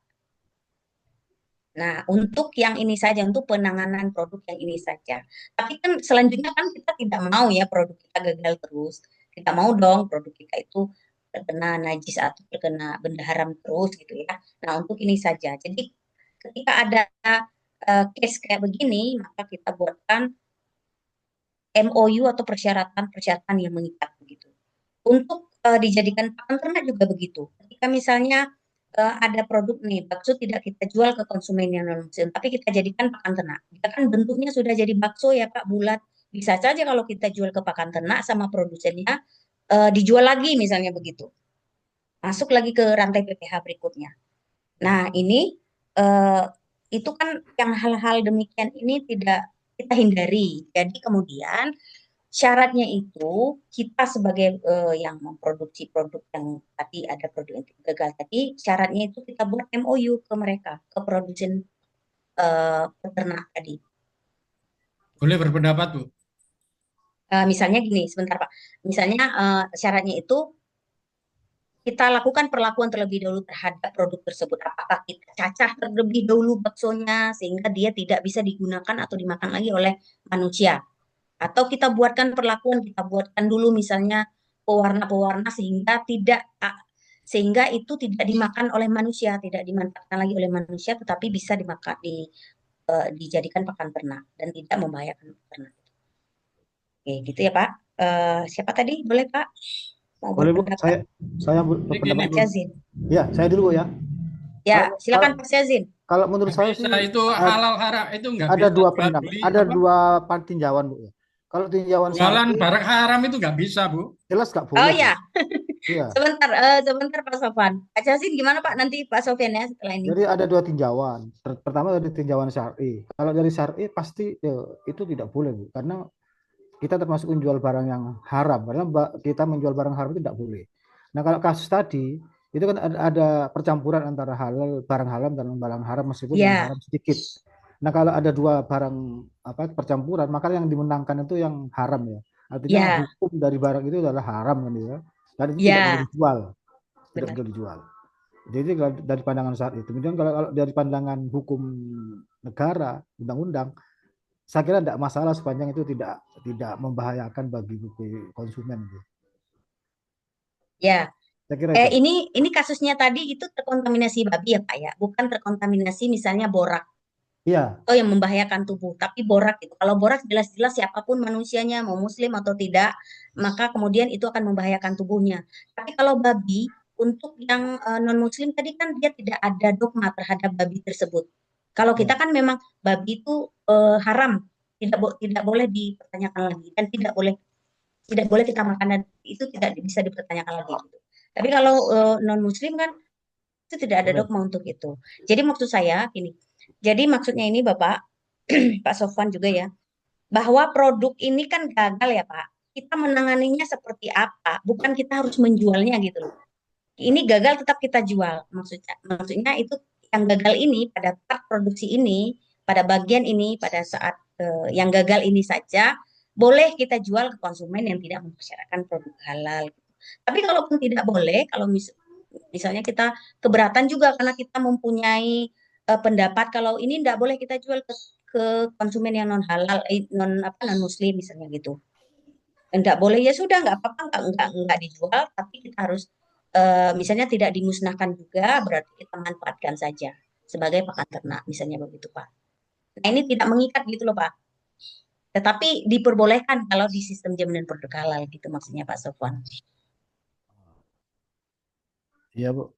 Nah, untuk yang ini saja, untuk penanganan produk yang ini saja. Tapi kan selanjutnya kan kita tidak mau ya produk kita gagal terus. Kita mau dong produk kita itu terkena najis atau terkena benda haram terus gitu ya. Nah, untuk ini saja. Jadi ketika ada case kayak begini, maka kita buatkan MOU atau persyaratan-persyaratan yang mengikat begitu. Untuk dijadikan pakan ternak juga begitu. Ketika misalnya ada produk nih, bakso tidak kita jual ke konsumen yang non muslim, tapi kita jadikan pakan ternak. Kita kan bentuknya sudah jadi bakso ya Pak, bulat. Bisa saja kalau kita jual ke pakan ternak sama produsennya dijual lagi misalnya begitu. Masuk lagi ke rantai PPH berikutnya. Nah, ini eh, itu kan yang hal-hal demikian ini tidak kita hindari. Jadi kemudian Syaratnya itu kita sebagai yang memproduksi produk yang tadi ada produk yang gagal tadi, syaratnya itu kita buat MOU ke mereka, ke produsen peternak tadi. Boleh berpendapat, Bu. Misalnya gini, sebentar Pak. Misalnya syaratnya itu kita lakukan perlakuan terlebih dahulu terhadap produk tersebut. Apakah kita cacah terlebih dahulu baksonya sehingga dia tidak bisa digunakan atau dimakan lagi oleh manusia. Atau kita buatkan perlakuan, kita buatkan dulu misalnya pewarna-pewarna sehingga itu tidak dimakan oleh manusia, tidak dimanfaatkan lagi oleh manusia, tetapi bisa dijadikan pakan ternak dan tidak membahayakan ternak. Oke, gitu ya Pak. Siapa tadi? Boleh Pak? Mau Boleh Bu, berpendapat? saya Ini berpendapat. gini, Pak Bu. Syazin. Ya, saya dulu ya. Ya, Kalau silakan Pak Syazin. kalau menurut Nggak saya bisa, sih itu halal haram itu nggak ada bisa dua jual pendapat, beli ada apa dua tinjauan Bu ya. Kalau tinjauan jualan syar'i barang haram itu nggak bisa, Bu. jelas nggak Oh boleh Bu. ya, Iya. sebentar Pak Sofan. Pak Syazin gimana Pak? Nanti Pak Sofyan ya setelah ini. Jadi ada dua tinjauan. Pertama dari tinjauan syar'i. Kalau dari syar'i pasti itu tidak boleh Bu, karena kita termasuk menjual barang yang haram. Karena kita menjual barang haram itu tidak boleh. Nah kalau kasus tadi itu kan ada percampuran antara barang halal dan barang haram meskipun yang Ya, haram sedikit. Nah kalau ada dua barang percampuran maka yang dimenangkan itu yang haram ya. Artinya ya, hukum dari barang itu adalah haram kan ya. Dan itu tidak boleh ya, dijual, tidak benar. boleh dijual. Jadi kalau dari pandangan saat itu. Kemudian kalau dari pandangan hukum negara, undang-undang, saya kira tidak masalah sepanjang itu tidak membahayakan bagi konsumen. Ya. Saya kira itu. Ini kasusnya tadi itu terkontaminasi babi ya Pak ya, bukan terkontaminasi misalnya borak. Iya, Oh yang membahayakan tubuh, tapi borak itu. Kalau borak jelas-jelas siapapun manusianya, mau muslim atau tidak, maka kemudian itu akan membahayakan tubuhnya. Tapi kalau babi, untuk yang non-muslim tadi kan dia tidak ada dogma terhadap babi tersebut. Kalau ya, kita kan memang babi itu haram, tidak boleh dipertanyakan lagi dan tidak boleh kita makan dan itu tidak bisa dipertanyakan lagi. Gitu. Tapi kalau non-muslim kan itu tidak ada boleh. dogma untuk itu. Jadi maksud saya ini, jadi maksudnya ini Bapak, Pak Sofwan juga ya, bahwa produk ini kan gagal ya Pak. Kita menanganinya seperti apa? Bukan kita harus menjualnya gitu loh. Ini gagal tetap kita jual. Maksudnya itu yang gagal ini pada part produksi ini, pada bagian ini, pada saat yang gagal ini saja boleh kita jual ke konsumen yang tidak mempersyaratkan produk halal. Tapi kalaupun tidak boleh, kalau misalnya kita keberatan juga karena kita mempunyai pendapat kalau ini tidak boleh kita jual ke konsumen yang non halal, non muslim misalnya gitu. Tidak boleh ya sudah nggak apa-apa nggak dijual, tapi kita harus misalnya tidak dimusnahkan juga, berarti kita manfaatkan saja sebagai pakan ternak, misalnya begitu Pak. Nah ini tidak mengikat gitu loh Pak. Tetapi diperbolehkan kalau di sistem jaminan produk halal gitu maksudnya Pak Sofwan. Iya, Bu.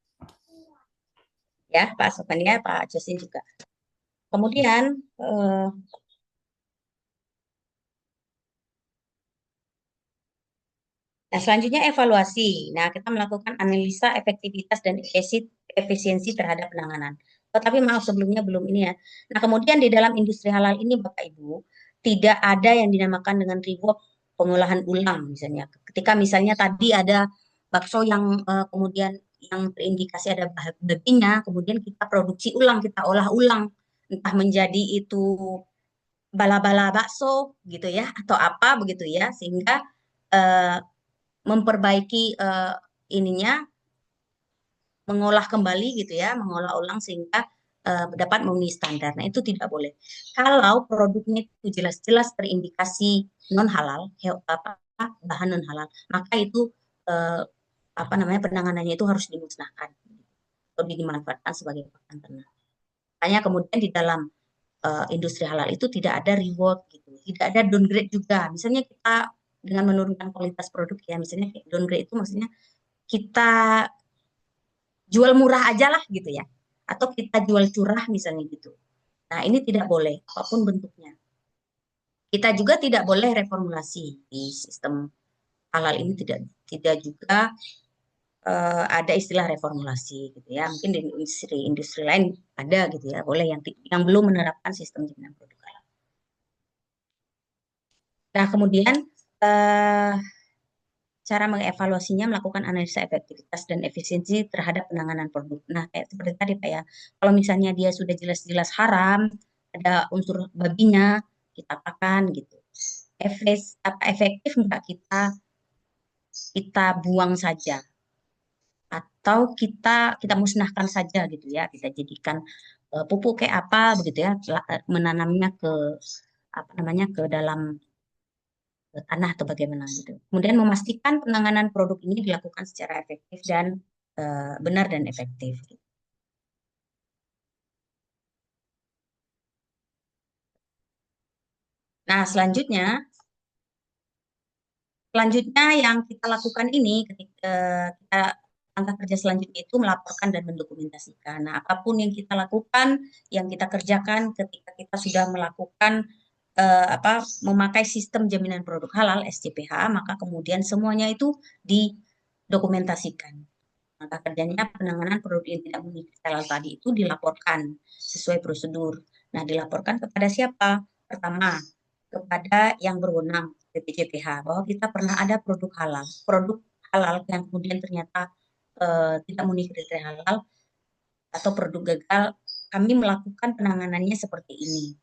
Ya Pak Sofwan ya Pak Josin juga. Kemudian nah, selanjutnya evaluasi. Nah, kita melakukan analisa efektivitas dan efisiensi terhadap penanganan. Tetapi maaf sebelumnya belum ini ya. Nah, kemudian di dalam industri halal ini Bapak Ibu, tidak ada yang dinamakan dengan reward pengolahan ulang misalnya. Ketika misalnya tadi ada bakso yang kemudian yang terindikasi ada babinya, kemudian kita produksi ulang, kita olah ulang, entah menjadi itu bala-bala bakso gitu ya, atau apa begitu ya, sehingga eh, memperbaiki ininya, mengolah kembali gitu ya, mengolah ulang sehingga dapat memenuhi standar. Nah, itu tidak boleh. Kalau produknya itu jelas-jelas terindikasi non halal, bahan non halal, maka itu apa namanya penanganannya itu harus dimusnahkan atau dimanfaatkan sebagai pakan ternak. Makanya kemudian di dalam industri halal itu tidak ada reward gitu, tidak ada downgrade juga. Misalnya kita dengan menurunkan kualitas produk ya, misalnya downgrade itu maksudnya kita jual murah aja lah gitu ya. Atau kita jual curah misalnya gitu. Nah, ini tidak boleh, apapun bentuknya. Kita juga tidak boleh reformulasi di sistem halal ini tidak juga ada istilah reformulasi gitu ya. Mungkin di industri lain ada gitu ya, boleh yang belum menerapkan sistem jaminan produk halal. Nah, kemudian eh, cara mengevaluasinya melakukan analisa efektivitas dan efisiensi terhadap penanganan produk. Nah, kayak seperti tadi Pak ya, kalau misalnya dia sudah jelas-jelas haram, ada unsur babinya, kita apakan gitu. Efektif enggak kita buang saja atau kita musnahkan saja gitu ya, kita jadikan pupuk kayak apa begitu ya, menanamnya ke apa namanya ke dalam tanah atau bagaimana gitu. Kemudian memastikan penanganan produk ini dilakukan secara efektif dan benar dan efektif. Nah, selanjutnya yang kita lakukan ini ketika kita langkah kerja selanjutnya itu melaporkan dan mendokumentasikan. Nah, apapun yang kita lakukan, yang kita kerjakan ketika kita sudah melakukan memakai sistem jaminan produk halal (SJPH), maka kemudian semuanya itu didokumentasikan. Maka kerjanya penanganan produk yang tidak memenuhi halal tadi itu dilaporkan sesuai prosedur. Nah, dilaporkan kepada siapa? Pertama, kepada yang berwenang BPJPH bahwa kita pernah ada produk halal yang kemudian ternyata tidak memenuhi kriteria halal atau produk gagal, kami melakukan penanganannya seperti ini.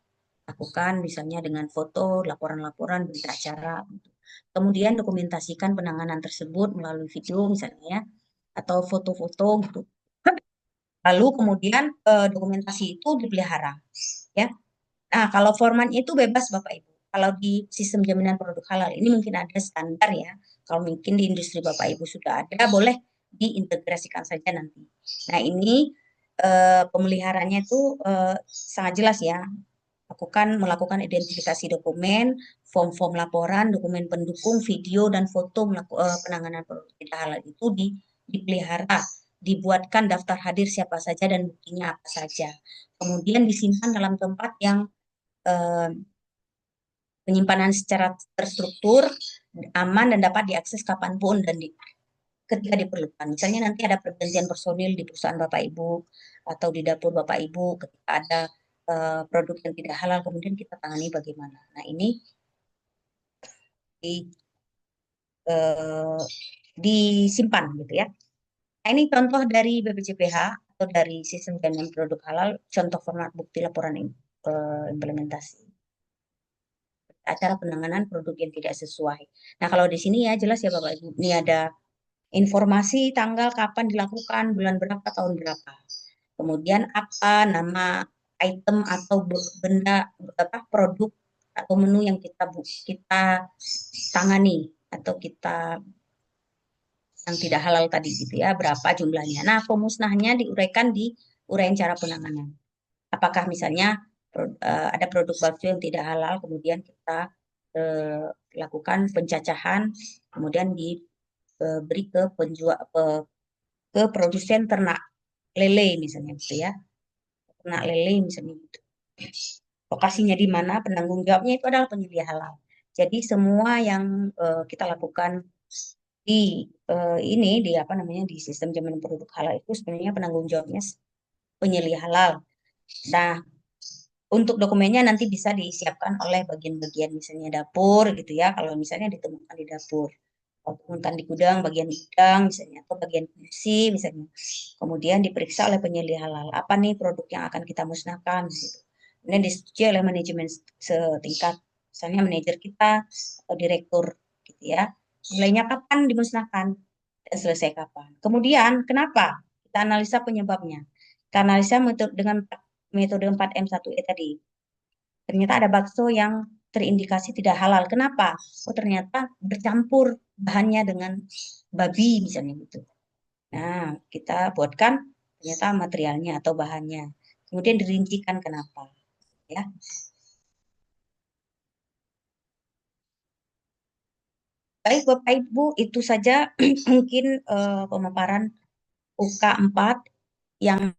Lakukan misalnya dengan foto, laporan-laporan, berita acara. Gitu. Kemudian dokumentasikan penanganan tersebut melalui video misalnya ya, atau foto-foto gitu. Lalu kemudian dokumentasi itu dipelihara, ya. Nah, kalau formatnya itu bebas Bapak Ibu. Kalau di sistem jaminan produk halal ini mungkin ada standar ya. Kalau mungkin di industri Bapak Ibu sudah ada, boleh diintegrasikan saja nanti. Nah, ini pemeliharaannya itu sangat jelas ya. Melakukan identifikasi dokumen, form-form laporan, dokumen pendukung, video dan foto penanganan produk tidak halal itu dipelihara, dibuatkan daftar hadir siapa saja dan buktinya apa saja. Kemudian disimpan dalam tempat yang eh, penyimpanan secara terstruktur, aman dan dapat diakses kapanpun dan ketika diperlukan. Misalnya nanti ada pergantian personil di perusahaan Bapak Ibu atau di dapur Bapak Ibu ketika ada produk yang tidak halal, kemudian kita tangani bagaimana. Nah, ini di, eh, disimpan gitu ya. Nah, ini contoh dari BPJPH atau dari sistem jaminan produk halal, contoh format bukti laporan implementasi acara penanganan produk yang tidak sesuai. Nah, kalau di sini ya jelas ya Bapak Ibu, ini ada informasi tanggal kapan dilakukan, bulan berapa, tahun berapa. Kemudian apa nama item atau benda apa produk atau menu yang kita tangani atau kita yang tidak halal tadi gitu ya, berapa jumlahnya. Nah, pemusnahnya diuraikan di uraian cara penanganan. Apakah misalnya ada produk bakso yang tidak halal, kemudian kita lakukan pencacahan, kemudian diberi ke penjual ke produsen ternak lele misalnya gitu ya, ternak lele misalnya gitu. Lokasinya di mana, penanggung jawabnya itu adalah penyedia halal. Jadi semua yang kita lakukan di ini di apa namanya di sistem jaminan produk halal itu sebenarnya penanggung jawabnya penyelia halal. Nah, untuk dokumennya nanti bisa disiapkan oleh bagian-bagian misalnya dapur gitu ya, kalau misalnya ditemukan di dapur. Kalau ditemukan di gudang, bagian gudang misalnya, atau bagian kursi misalnya. Kemudian diperiksa oleh penyelia halal. Apa nih produk yang akan kita musnahkan gitu. Kemudian disetujui oleh manajemen setingkat, misalnya manajer kita atau direktur gitu ya. Mulainya kapan dimusnahkan dan selesai kapan. Kemudian kenapa? Kita analisa penyebabnya. Kita analisa dengan metode 4M1E tadi. Ternyata ada bakso yang terindikasi tidak halal. Kenapa? Oh, ternyata bercampur bahannya dengan babi misalnya gitu. Nah, kita buatkan ternyata materialnya atau bahannya. Kemudian dirincikan kenapa, ya. Baik Bapak Ibu, itu saja mungkin pemaparan UK 4 yang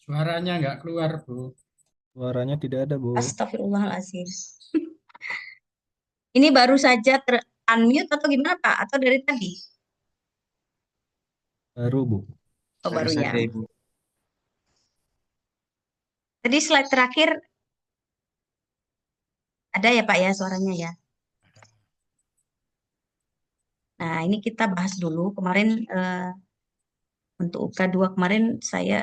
Suaranya nggak keluar, Bu. Suaranya tidak ada, Bu. astagfirullahaladzim. Ini baru saja ter-unmute atau gimana Pak? Atau dari tadi? Baru, Bu. Oh, Baru baru ya. saja Ibu. Tadi slide terakhir ada ya Pak ya suaranya ya. Nah, ini kita bahas dulu. Kemarin untuk UK2 kemarin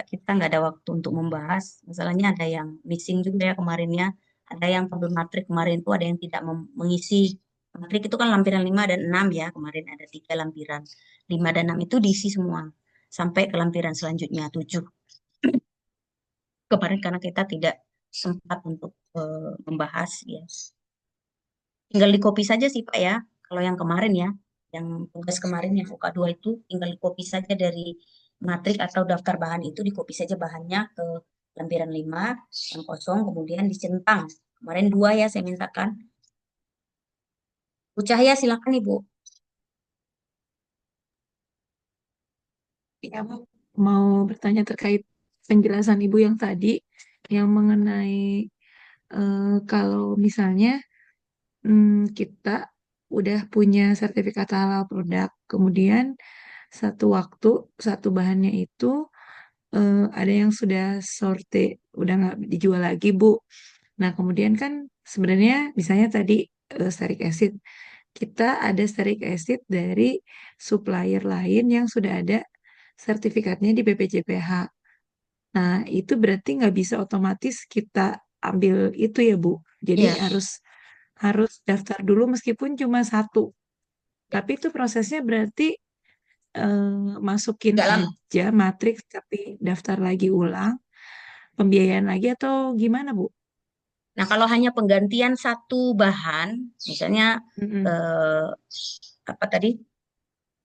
kita nggak ada waktu untuk membahas. Masalahnya ada yang missing juga ya kemarinnya. Ada yang perlu matrik kemarin itu ada yang tidak mengisi. Matrik itu kan lampiran 5 dan 6 ya. Kemarin ada 3 lampiran. 5 dan 6 itu diisi semua. Sampai ke lampiran selanjutnya 7. Kemarin karena kita tidak sempat untuk membahas ya. Tinggal di copy saja sih Pak ya. Kalau yang kemarin ya, yang tugas kemarin yang UK2 itu tinggal di copy saja dari matrik atau daftar bahan itu di copy saja bahannya ke lembaran 5 yang kosong kemudian dicentang. Kemarin 2 ya saya mintakan. Bu Cahya silakan Ibu. Ya, Bu, mau bertanya terkait penjelasan Ibu yang tadi yang mengenai kalau misalnya kita udah punya sertifikat halal produk, kemudian satu waktu satu bahannya itu ada yang sudah sorte, udah nggak dijual lagi, Bu. Nah, kemudian kan sebenarnya misalnya tadi stearic acid, kita ada stearic acid dari supplier lain yang sudah ada sertifikatnya di BPJPH. Nah, itu berarti nggak bisa otomatis kita ambil itu ya, Bu. Jadi Iya, harus harus daftar dulu meskipun cuma satu. ya. Tapi itu prosesnya berarti masukin Nggak lama. aja matriks tapi daftar lagi ulang, pembiayaan lagi atau gimana, Bu? Nah, kalau hanya penggantian satu bahan, misalnya Mm-mm. eh, apa tadi?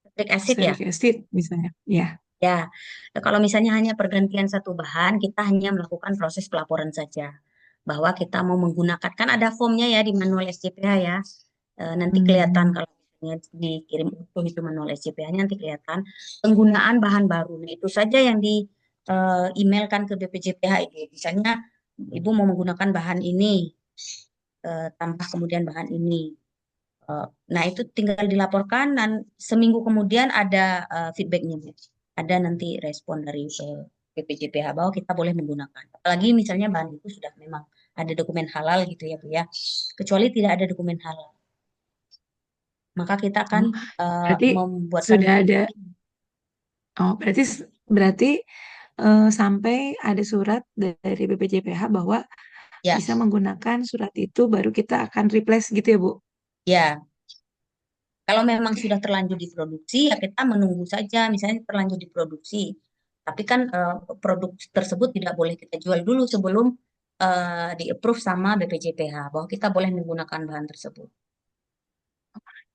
Citric acid ya. Stearic acid misalnya. Ya. Ya, kalau misalnya hanya pergantian satu bahan, kita hanya melakukan proses pelaporan saja. Bahwa kita mau menggunakan, kan ada formnya ya di manual SCPH ya. Nanti kelihatan Hmm. kalau misalnya dikirim utuh itu manual SCPH-nya nanti kelihatan penggunaan bahan baru. Nah, itu saja yang di emailkan ke BPJPH itu. Misalnya, Ibu mau menggunakan bahan ini, tambah kemudian bahan ini. Nah, itu tinggal dilaporkan dan seminggu kemudian ada feedbacknya, Bu. Ada nanti respon dari BPJPH bahwa kita boleh menggunakan. Apalagi misalnya bahan itu sudah memang ada dokumen halal gitu ya, Bu ya. Kecuali tidak ada dokumen halal, maka kita akan Oh, berarti membuatkan sudah ada. Oh, berarti sampai ada surat dari BPJPH bahwa ya, bisa menggunakan surat itu baru kita akan replace gitu ya, Bu? ya. Kalau memang Oke. sudah terlanjur diproduksi, ya kita menunggu saja, misalnya terlanjur diproduksi. Tapi kan produk tersebut tidak boleh kita jual dulu sebelum di-approve sama BPJPH bahwa kita boleh menggunakan bahan tersebut.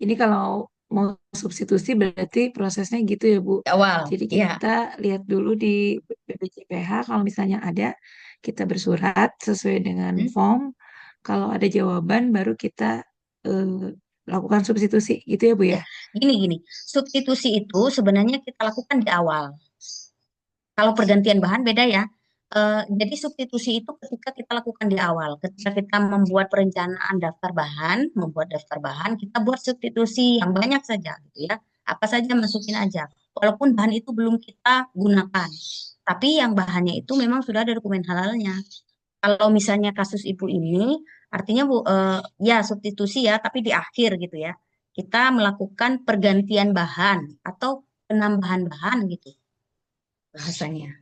Ini kalau mau substitusi berarti prosesnya gitu ya, Bu. Di awal, Jadi ya, kita lihat dulu di BPJPH kalau misalnya ada, kita bersurat sesuai dengan hmm, form. Kalau ada jawaban baru kita eh, lakukan substitusi gitu ya, Bu ya. ya. Gini, substitusi itu sebenarnya kita lakukan di awal. Kalau pergantian bahan beda ya. Jadi substitusi itu ketika kita lakukan di awal, ketika kita membuat perencanaan daftar bahan, membuat daftar bahan, kita buat substitusi yang banyak saja, gitu ya. Apa saja masukin aja, walaupun bahan itu belum kita gunakan, tapi yang bahannya itu memang sudah ada dokumen halalnya. Kalau misalnya kasus ibu ini, artinya Bu, ya substitusi ya, tapi di akhir gitu ya. Kita melakukan pergantian bahan atau penambahan bahan gitu bahasanya.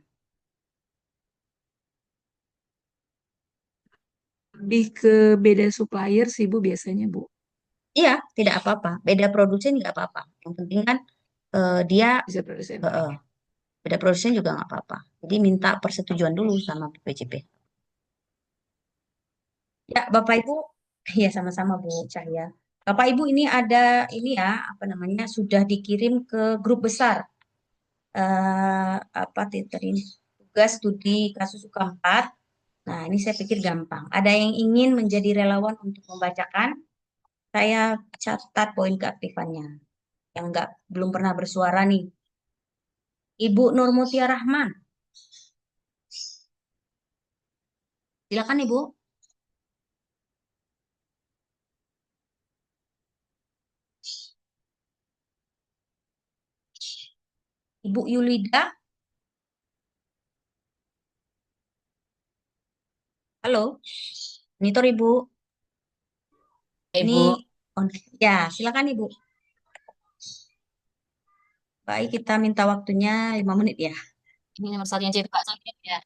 Lebih ke beda supplier sih, Bu, biasanya, Bu. Iya, tidak apa-apa. Beda produsen nggak apa-apa. Yang penting kan dia Bisa produsen. eh, beda produsen juga nggak apa-apa. Jadi minta persetujuan dulu sama BPJP. Ya, Bapak Ibu, ya sama-sama Bu Cahya. Bapak Ibu ini ada ini ya, apa namanya, sudah dikirim ke grup besar. Apa tadi ini? Tugas studi kasus UK4. Nah, ini saya pikir gampang. Ada yang ingin menjadi relawan untuk membacakan? Saya catat poin keaktifannya. Yang nggak belum pernah bersuara nih. Ibu Nur Mutia Rahman. Silakan Ibu. Ibu Yulida, halo, monitor Ibu. Ini, Ibu, ya silakan Ibu. Baik, kita minta waktunya 5 menit ya. ini nomor satu yang Pak Sofian ya.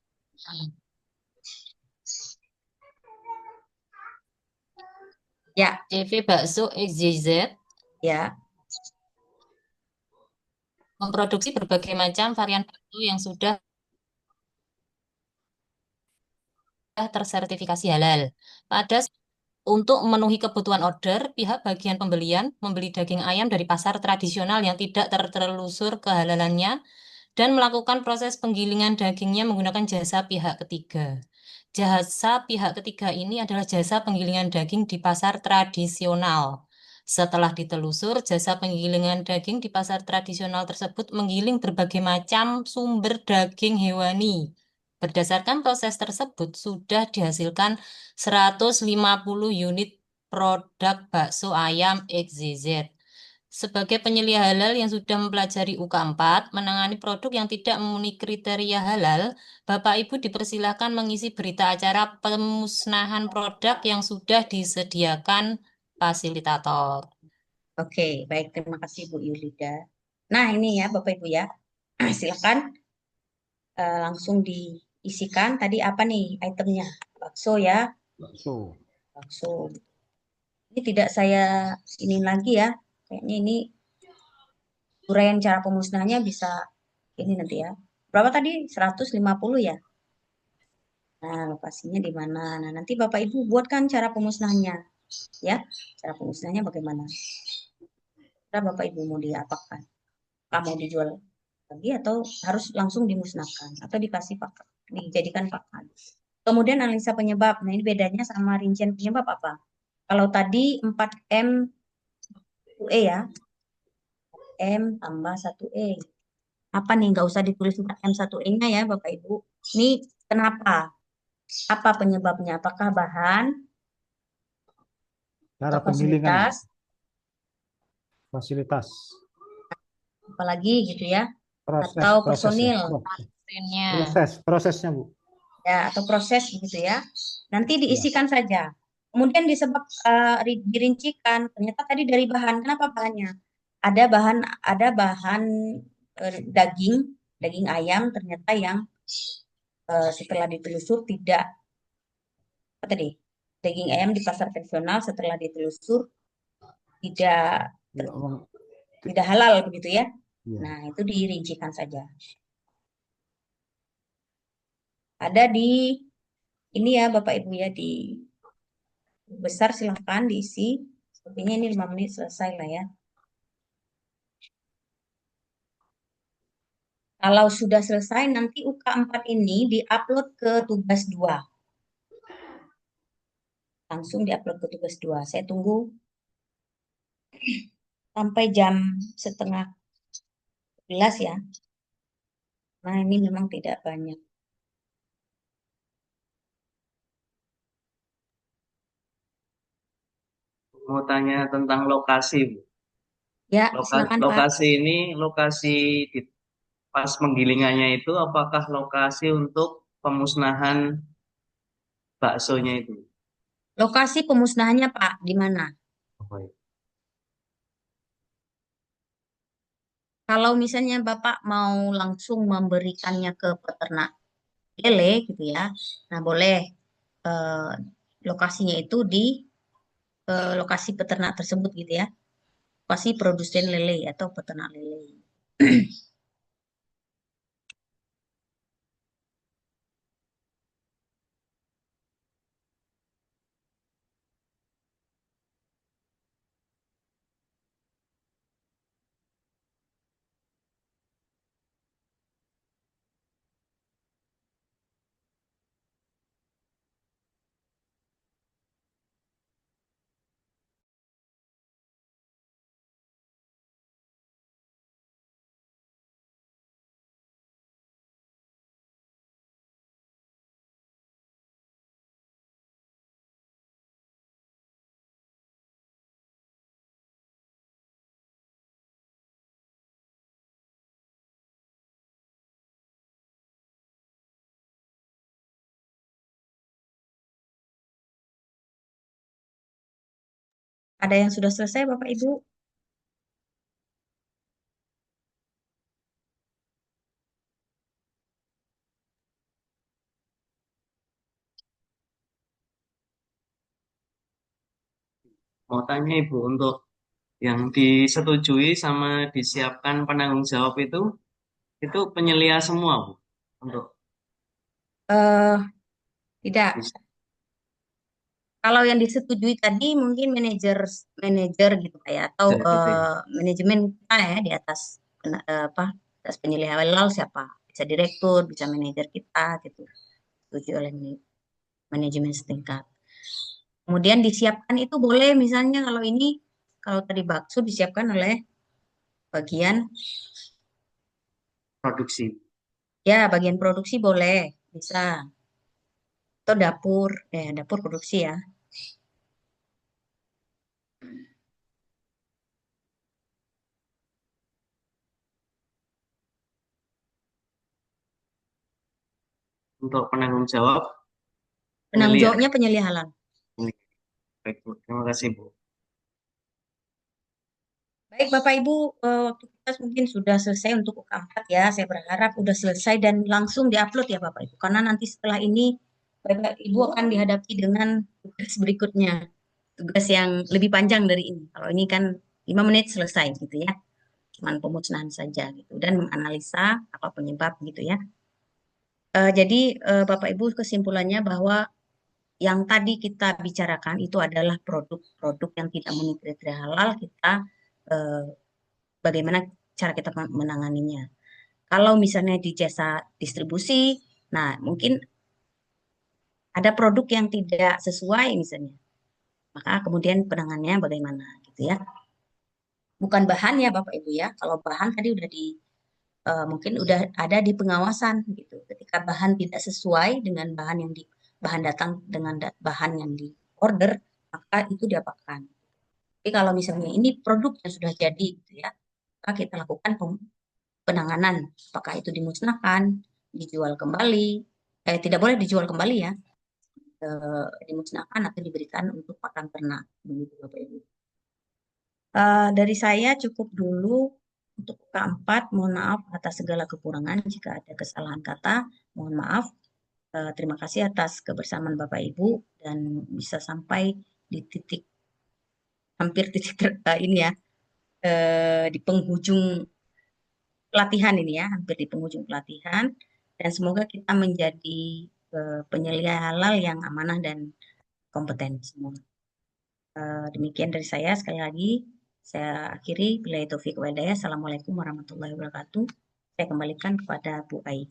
Ya, CV bakso XYZ ya. memproduksi berbagai macam varian bakso yang sudah tersertifikasi halal. Pada untuk memenuhi kebutuhan order, pihak bagian pembelian membeli daging ayam dari pasar tradisional yang tidak tertelusur kehalalannya dan melakukan proses penggilingan dagingnya menggunakan jasa pihak ketiga. Jasa pihak ketiga ini adalah jasa penggilingan daging di pasar tradisional. Setelah ditelusur, jasa penggilingan daging di pasar tradisional tersebut menggiling berbagai macam sumber daging hewani. Berdasarkan proses tersebut, sudah dihasilkan 150 unit produk bakso ayam XZZ. Sebagai penyelia halal yang sudah mempelajari UK4, menangani produk yang tidak memenuhi kriteria halal, Bapak Ibu dipersilahkan mengisi berita acara pemusnahan produk yang sudah disediakan fasilitator. Oke, baik. Terima kasih Bu Yulida. Nah, ini ya Bapak Ibu ya. Silakan langsung diisikan. Tadi apa nih itemnya? Bakso ya, Bakso. bakso. Ini tidak saya ini lagi ya. Kayaknya ini uraian cara pemusnahannya bisa ini nanti ya. Berapa tadi? 150 ya? Nah, lokasinya di mana? Nah, nanti Bapak Ibu buatkan cara pemusnahannya. Ya, cara pemusnahannya bagaimana? Kita Bapak Ibu mau diapakan? Mau dijual lagi atau harus langsung dimusnahkan atau dikasih pakan, dijadikan pakan. Kemudian analisa penyebab. Nah, ini bedanya sama rincian penyebab apa? Kalau tadi 4M 1E ya, M tambah 1E. Apa nih? Nggak usah ditulis 4M 1E-nya ya, Bapak Ibu. Ini kenapa? Apa penyebabnya? Apakah bahan Cara atau penggilingan, fasilitas, fasilitas, apalagi gitu ya, proses, atau prosesnya, personil, Mesinnya. prosesnya Bu. ya, atau proses gitu ya. Nanti Ya. diisikan saja. Kemudian disebab dirincikan. Ternyata tadi dari bahan. Kenapa bahannya? Ada bahan daging, daging ayam ternyata yang setelah ditelusur tidak apa tadi? Daging ayam di pasar tradisional setelah ditelusur tidak Tidak tidak halal begitu ya. ya. Nah, itu dirincikan saja. Ada di ini ya Bapak Ibu ya di besar silahkan diisi. Sepertinya ini 5 menit selesai lah ya. Kalau sudah selesai nanti UK4 ini diupload ke tugas 2. Langsung diupload ke tugas 2. Saya tunggu sampai jam setengah 11 ya. Nah, ini memang tidak banyak. Mau tanya tentang lokasi, Bu. Ya, silakan Pak. Lokasi ini, lokasi di pas penggilingannya itu apakah lokasi untuk pemusnahan baksonya itu? Lokasi pemusnahannya Pak, di mana? Baik. Kalau misalnya Bapak mau langsung memberikannya ke peternak lele gitu ya. Nah, boleh eh, lokasinya itu di lokasi peternak tersebut gitu ya. Lokasi produsen lele atau peternak lele. Ada yang sudah selesai, Bapak Ibu? Mau tanya Ibu, untuk yang disetujui sama disiapkan penanggung jawab itu penyelia semua, Bu. Untuk Eh, tidak. bis- Kalau yang disetujui tadi mungkin manajer manajer gitu kayak atau bisa gitu ya. manajemen kita ya di atas apa atas penyelia halal siapa? Bisa direktur, bisa manajer kita gitu. Disetujui oleh manajemen setingkat. Kemudian disiapkan itu boleh misalnya kalau tadi bakso disiapkan oleh bagian Produksi. bagian produksi boleh bisa atau dapur produksi ya. Untuk penanggung jawab Penanggung penyelia. jawabnya penyelia halal. Baik, Bu. Terima kasih, Bu. Baik Bapak Ibu, waktu kita mungkin sudah selesai untuk UK4 ya. Saya berharap sudah selesai dan langsung diupload ya Bapak Ibu. Karena nanti setelah ini Bapak Ibu akan dihadapi dengan tugas berikutnya. Tugas yang lebih panjang dari ini. Kalau ini kan 5 menit selesai gitu ya. Cuman pemusnahan saja gitu. Dan menganalisa apa penyebab gitu ya. Jadi Bapak Ibu kesimpulannya bahwa yang tadi kita bicarakan itu adalah produk-produk yang tidak memenuhi kriteria halal kita eh, bagaimana cara kita menanganinya. Kalau misalnya di jasa distribusi, nah mungkin ada produk yang tidak sesuai misalnya, maka kemudian penanganannya bagaimana gitu ya. Bukan bahan ya Bapak Ibu ya. Kalau bahan tadi udah mungkin udah ada di pengawasan gitu. Ketika bahan tidak sesuai dengan bahan datang dengan bahan yang di order, maka itu diapakan. Tapi kalau misalnya ini produk yang sudah jadi gitu ya, maka kita lakukan penanganan. Apakah itu dimusnahkan, dijual kembali, tidak boleh dijual kembali ya, dimusnahkan atau diberikan untuk pakan ternak. Begitu Bapak Ibu. Dari saya cukup dulu untuk keempat. Mohon maaf atas segala kekurangan jika ada kesalahan kata. Mohon maaf. Terima kasih atas kebersamaan Bapak Ibu dan bisa sampai di titik hampir titik ini ya di penghujung pelatihan ini ya, hampir di penghujung pelatihan. Dan semoga kita menjadi penyelia halal yang amanah dan kompeten semua. Demikian dari saya. Sekali lagi, saya akhiri. Billahi taufiq wal hidayah. Assalamualaikum warahmatullahi wabarakatuh. Saya kembalikan kepada Bu Ai.